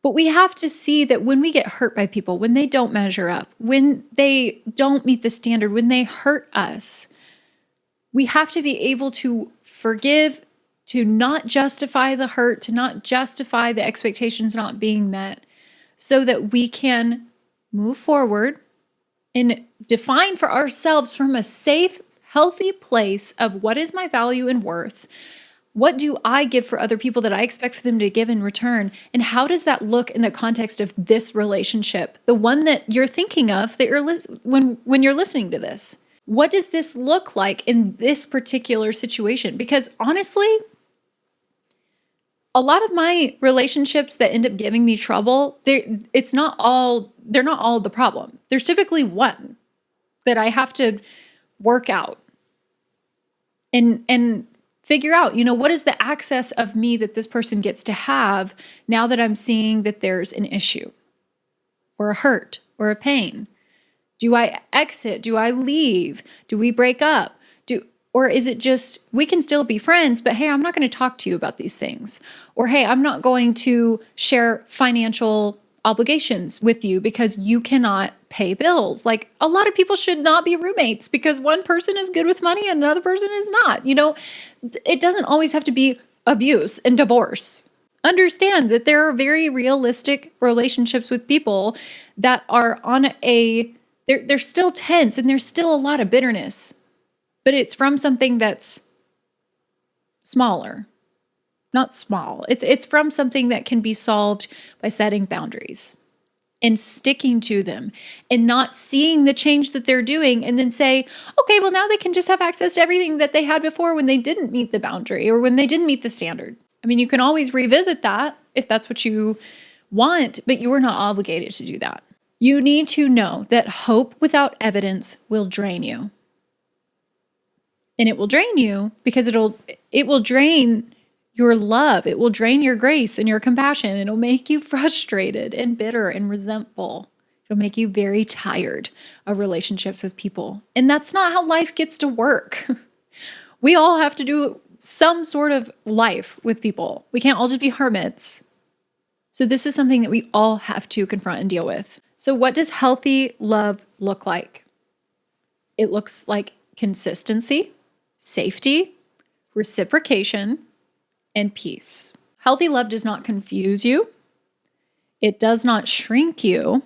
But we have to see that when we get hurt by people, when they don't measure up, when they don't meet the standard, when they hurt us, we have to be able to forgive, to not justify the hurt, to not justify the expectations not being met, so that we can move forward and define for ourselves from a safe, healthy place of what is my value and worth. What do I give for other people that I expect for them to give in return? And how does that look in the context of this relationship? The one that you're thinking of that you're when you're listening to this. What does this look like in this particular situation? Because honestly, a lot of my relationships that end up giving me trouble, they're not all the problem. There's typically one that I have to work out and figure out, what is the access of me that this person gets to have now that I'm seeing that there's an issue or a hurt or a pain? Do I exit? Do I leave? Do we break up? Or is it just, we can still be friends, but hey, I'm not going to talk to you about these things. Or hey, I'm not going to share financial obligations with you because you cannot pay bills. Like, a lot of people should not be roommates because one person is good with money and another person is not. It doesn't always have to be abuse and divorce. Understand that there are very realistic relationships with people that are on they're still tense and there's still a lot of bitterness. But it's from something that's smaller, not small. It's from something that can be solved by setting boundaries and sticking to them and not seeing the change that they're doing and then say, okay, well, now they can just have access to everything that they had before when they didn't meet the boundary or when they didn't meet the standard. I mean, you can always revisit that if that's what you want, but you are not obligated to do that. You need to know that hope without evidence will drain you. And it will drain you because it will drain your love. It will drain your grace and your compassion. It'll make you frustrated and bitter and resentful. It'll make you very tired of relationships with people. And that's not how life gets to work. We all have to do some sort of life with people. We can't all just be hermits. So this is something that we all have to confront and deal with. So what does healthy love look like? It looks like consistency, safety, reciprocation, and peace. Healthy love does not confuse you. It does not shrink you.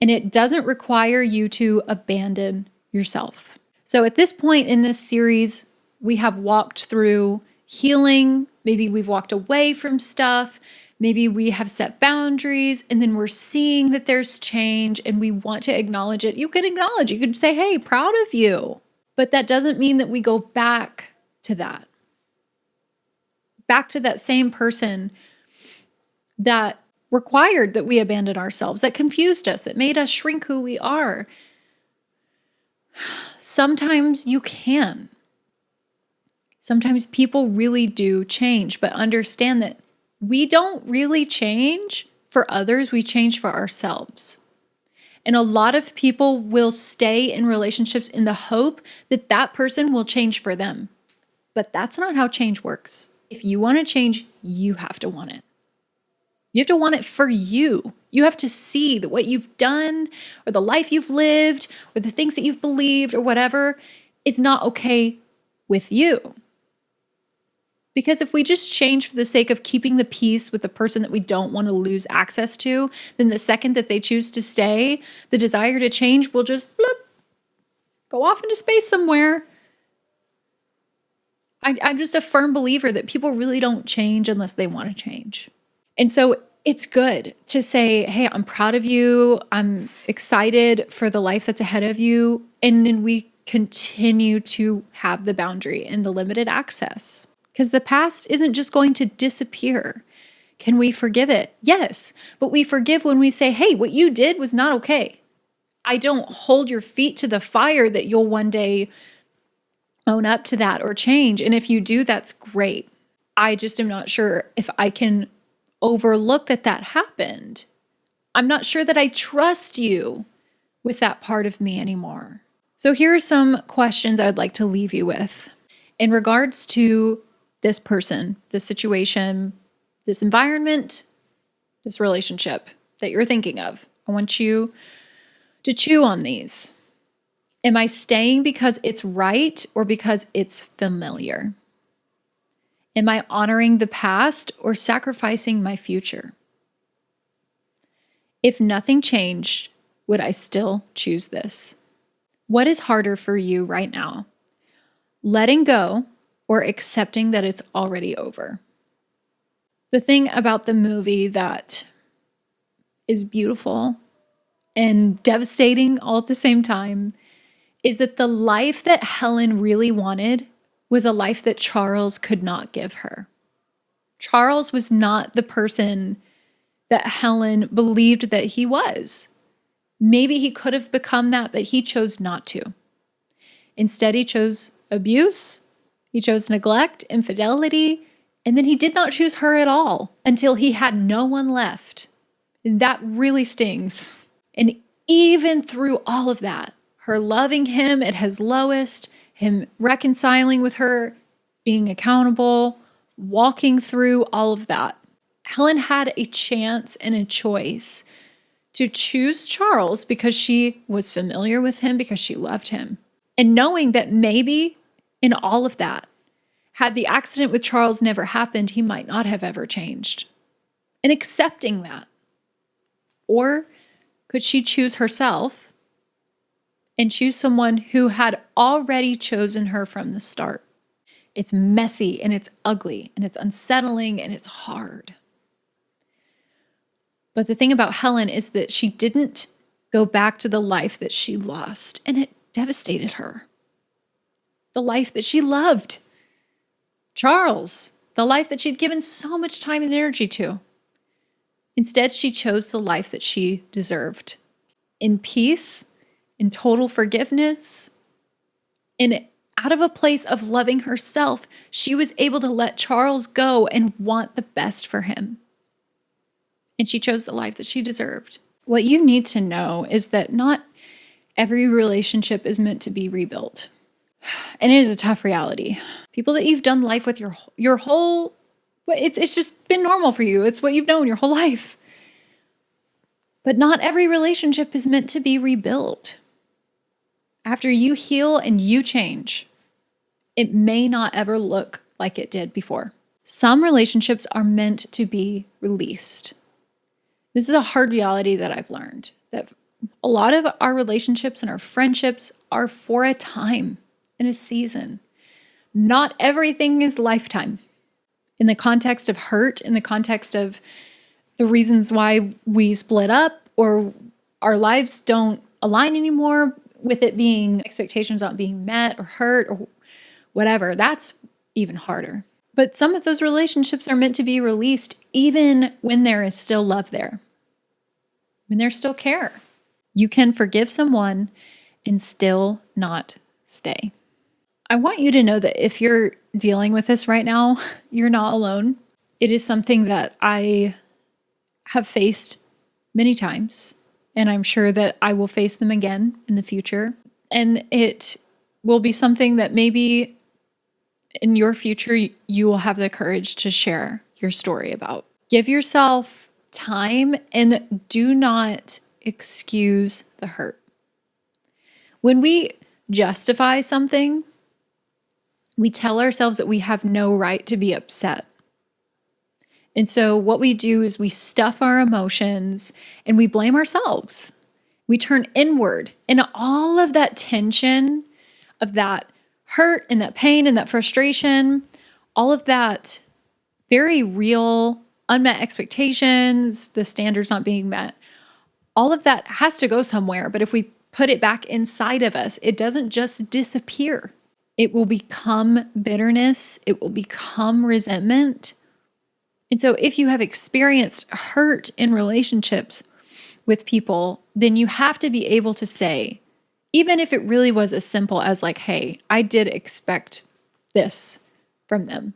And it doesn't require you to abandon yourself. So at this point in this series, we have walked through healing. Maybe we've walked away from stuff. Maybe we have set boundaries, and then we're seeing that there's change and we want to acknowledge it. You can acknowledge it. You can say, hey, proud of you. But that doesn't mean that we go back to that. Back to that same person that required that we abandon ourselves, that confused us, that made us shrink who we are. Sometimes you can. Sometimes people really do change, but understand that we don't really change for others, we change for ourselves. And a lot of people will stay in relationships in the hope that that person will change for them. But that's not how change works. If you want to change, you have to want it. You have to want it for you. You have to see that what you've done or the life you've lived or the things that you've believed or whatever is not okay with you. Because if we just change for the sake of keeping the peace with the person that we don't want to lose access to, then the second that they choose to stay, the desire to change will just go off into space somewhere. I'm just a firm believer that people really don't change unless they want to change. And so it's good to say, hey, I'm proud of you. I'm excited for the life that's ahead of you. And then we continue to have the boundary and the limited access. Because the past isn't just going to disappear. Can we forgive it? Yes. But we forgive when we say, hey, what you did was not okay. I don't hold your feet to the fire that you'll one day own up to that or change. And if you do, that's great. I just am not sure if I can overlook that happened. I'm not sure that I trust you with that part of me anymore. So here are some questions I would like to leave you with in regards to this person, this situation, this environment, this relationship that you're thinking of. I want you to chew on these. Am I staying because it's right or because it's familiar? Am I honoring the past or sacrificing my future? If nothing changed, would I still choose this? What is harder for you right now? Letting go or accepting that it's already over? The thing about the movie that is beautiful and devastating all at the same time is that the life that Helen really wanted was a life that Charles could not give her. Charles was not the person that Helen believed that he was. Maybe he could have become that, but he chose not to. Instead, he chose abuse, he chose neglect, infidelity, and then he did not choose her at all until he had no one left. And that really stings. And even through all of that, her loving him at his lowest, him reconciling with her, being accountable, walking through all of that, Helen had a chance and a choice to choose Charles because she was familiar with him, because she loved him. And knowing that maybe in all of that, had the accident with Charles never happened, he might not have ever changed. And accepting that. Or could she choose herself and choose someone who had already chosen her from the start? It's messy and it's ugly and it's unsettling and it's hard. But the thing about Helen is that she didn't go back to the life that she lost, and it devastated her. The life that she loved. Charles, the life that she'd given so much time and energy to. Instead, she chose the life that she deserved. In peace, in total forgiveness, in out of a place of loving herself, she was able to let Charles go and want the best for him. And she chose the life that she deserved. What you need to know is that not every relationship is meant to be rebuilt. And it is a tough reality. People that you've done life with your whole, it's just been normal for you. It's what you've known your whole life. But not every relationship is meant to be rebuilt. After you heal and you change, it may not ever look like it did before. Some relationships are meant to be released. This is a hard reality that I've learned, that a lot of our relationships and our friendships are for a time and a season. Not everything is lifetime. In the context of hurt, in the context of the reasons why we split up or our lives don't align anymore, with it being expectations not being met or hurt or whatever, that's even harder. But some of those relationships are meant to be released even when there is still love there, when there's still care. You can forgive someone and still not stay. I want you to know that if you're dealing with this right now, you're not alone. It is something that I have faced many times, and I'm sure that I will face them again in the future. And it will be something that maybe in your future, you will have the courage to share your story about. Give yourself time and do not excuse the hurt. When we justify something, we tell ourselves that we have no right to be upset. And so what we do is we stuff our emotions and we blame ourselves. We turn inward, and all of that tension of that hurt and that pain and that frustration, all of that very real unmet expectations, the standards not being met, all of that has to go somewhere. But if we put it back inside of us, it doesn't just disappear. It will become bitterness. It will become resentment. And so if you have experienced hurt in relationships with people, then you have to be able to say, even if it really was as simple as like, hey, I did expect this from them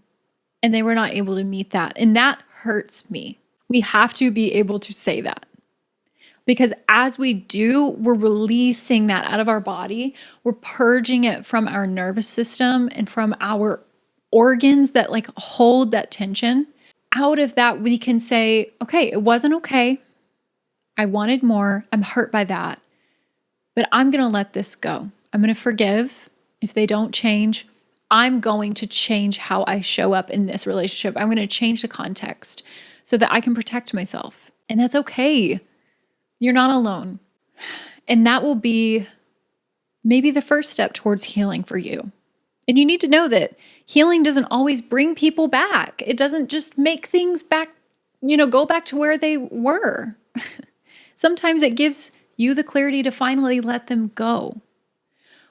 and they were not able to meet that. And that hurts me. We have to be able to say that. Because as we do, we're releasing that out of our body. We're purging it from our nervous system and from our organs that like hold that tension. Out of that, we can say, okay, it wasn't okay. I wanted more. I'm hurt by that. But I'm going to let this go. I'm going to forgive if they don't change. I'm going to change how I show up in this relationship. I'm going to change the context so that I can protect myself. And that's okay. You're not alone. And that will be maybe the first step towards healing for you. And you need to know that healing doesn't always bring people back. It doesn't just make things back, go back to where they were. Sometimes it gives you the clarity to finally let them go,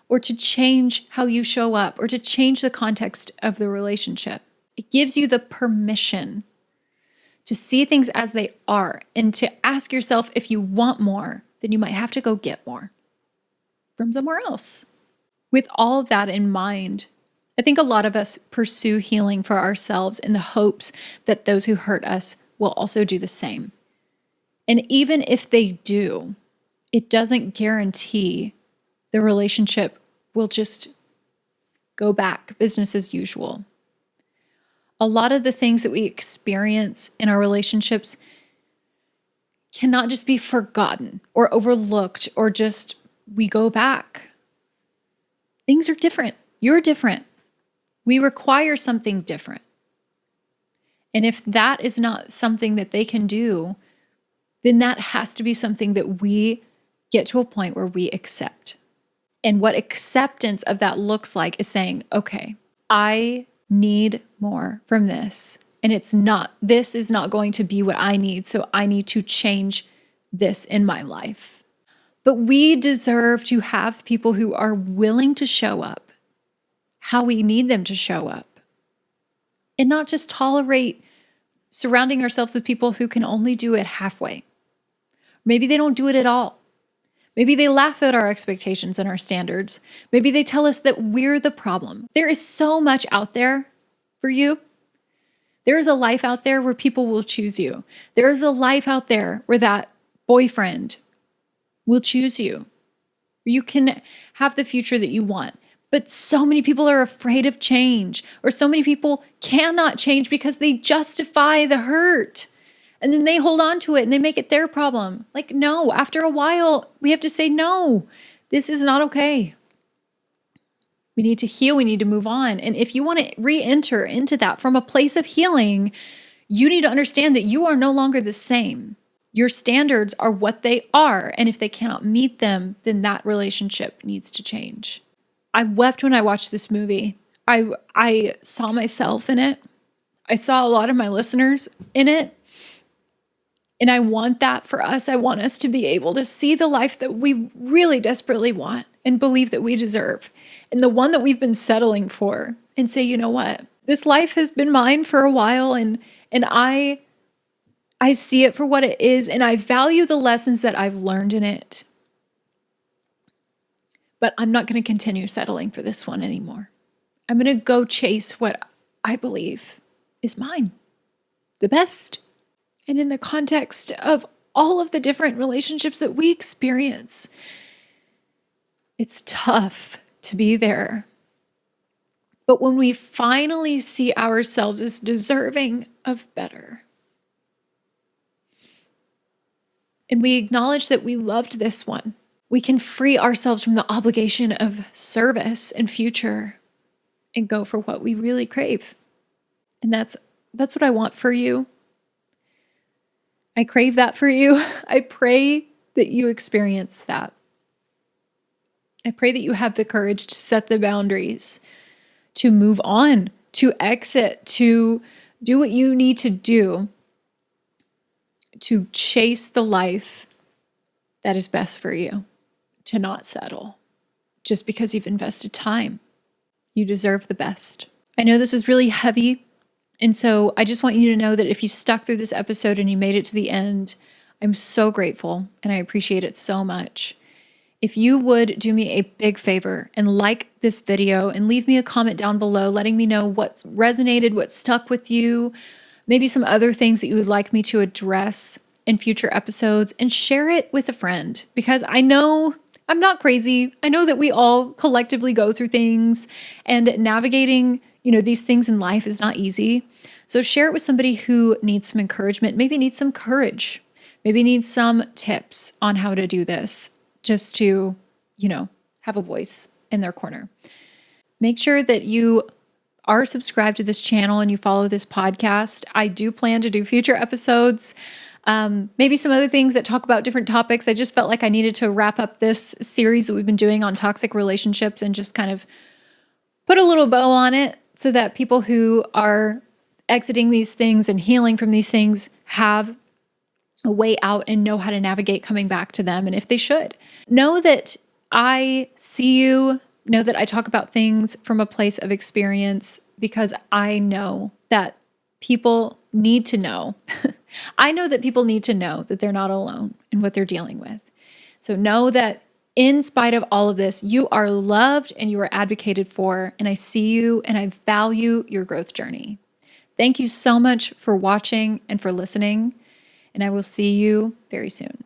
or to change how you show up, or to change the context of the relationship. It gives you the permission to see things as they are and to ask yourself, if you want more, then you might have to go get more from somewhere else. With all of that in mind, I think a lot of us pursue healing for ourselves in the hopes that those who hurt us will also do the same. And even if they do, it doesn't guarantee the relationship will just go back, business as usual. A lot of the things that we experience in our relationships cannot just be forgotten or overlooked or just we go back. Things are different. You're different. We require something different. And if that is not something that they can do, then that has to be something that we get to a point where we accept. And what acceptance of that looks like is saying, okay, I need more from this. And this is not going to be what I need. So I need to change this in my life. But we deserve to have people who are willing to show up how we need them to show up, and not just tolerate surrounding ourselves with people who can only do it halfway. Maybe they don't do it at all. Maybe they laugh at our expectations and our standards. Maybe they tell us that we're the problem. There is so much out there for you. There is a life out there where people will choose you. There is a life out there where that boyfriend will choose you. You can have the future that you want. But so many people are afraid of change, or so many people cannot change because they justify the hurt. And then they hold on to it and they make it their problem. Like, no, after a while, we have to say, no, this is not okay. We need to heal. We need to move on. And if you want to re-enter into that from a place of healing, you need to understand that you are no longer the same. Your standards are what they are. And if they cannot meet them, then that relationship needs to change. I wept when I watched this movie. I saw myself in it. I saw a lot of my listeners in it. And I want that for us. I want us to be able to see the life that we really desperately want and believe that we deserve. And the one that we've been settling for, and say, you know what? This life has been mine for a while, and I see it for what it is, and I value the lessons that I've learned in it. But I'm not going to continue settling for this one anymore. I'm going to go chase what I believe is mine, the best. And in the context of all of the different relationships that we experience, it's tough to be there. But when we finally see ourselves as deserving of better, and we acknowledge that we loved this one, we can free ourselves from the obligation of service and future and go for what we really crave. And that's what I want for you. I crave that for you. I pray that you experience that. I pray that you have the courage to set the boundaries, to move on, to exit, to do what you need to do to chase the life that is best for you, to not settle just because you've invested time. You deserve the best. I know this is really heavy. And so I just want you to know that if you stuck through this episode and you made it to the end, I'm so grateful and I appreciate it so much. If you would do me a big favor and like this video and leave me a comment down below, letting me know what resonated, what stuck with you, maybe some other things that you would like me to address in future episodes, and share it with a friend, because I know I'm not crazy. I know that we all collectively go through things, and navigating, these things in life is not easy. So share it with somebody who needs some encouragement, maybe needs some courage, maybe needs some tips on how to do this, just to, have a voice in their corner. Make sure that you are subscribed to this channel and you follow this podcast. I do plan to do future episodes, maybe some other things that talk about different topics. I just felt like I needed to wrap up this series that we've been doing on toxic relationships and just kind of put a little bow on it so that people who are exiting these things and healing from these things have a way out and know how to navigate coming back to them. And if they should, know that I see you, know that I talk about things from a place of experience, because I know that people need to know. I know that people need to know that they're not alone in what they're dealing with. So know that in spite of all of this, you are loved and you are advocated for, and I see you and I value your growth journey. Thank you so much for watching and for listening, and I will see you very soon.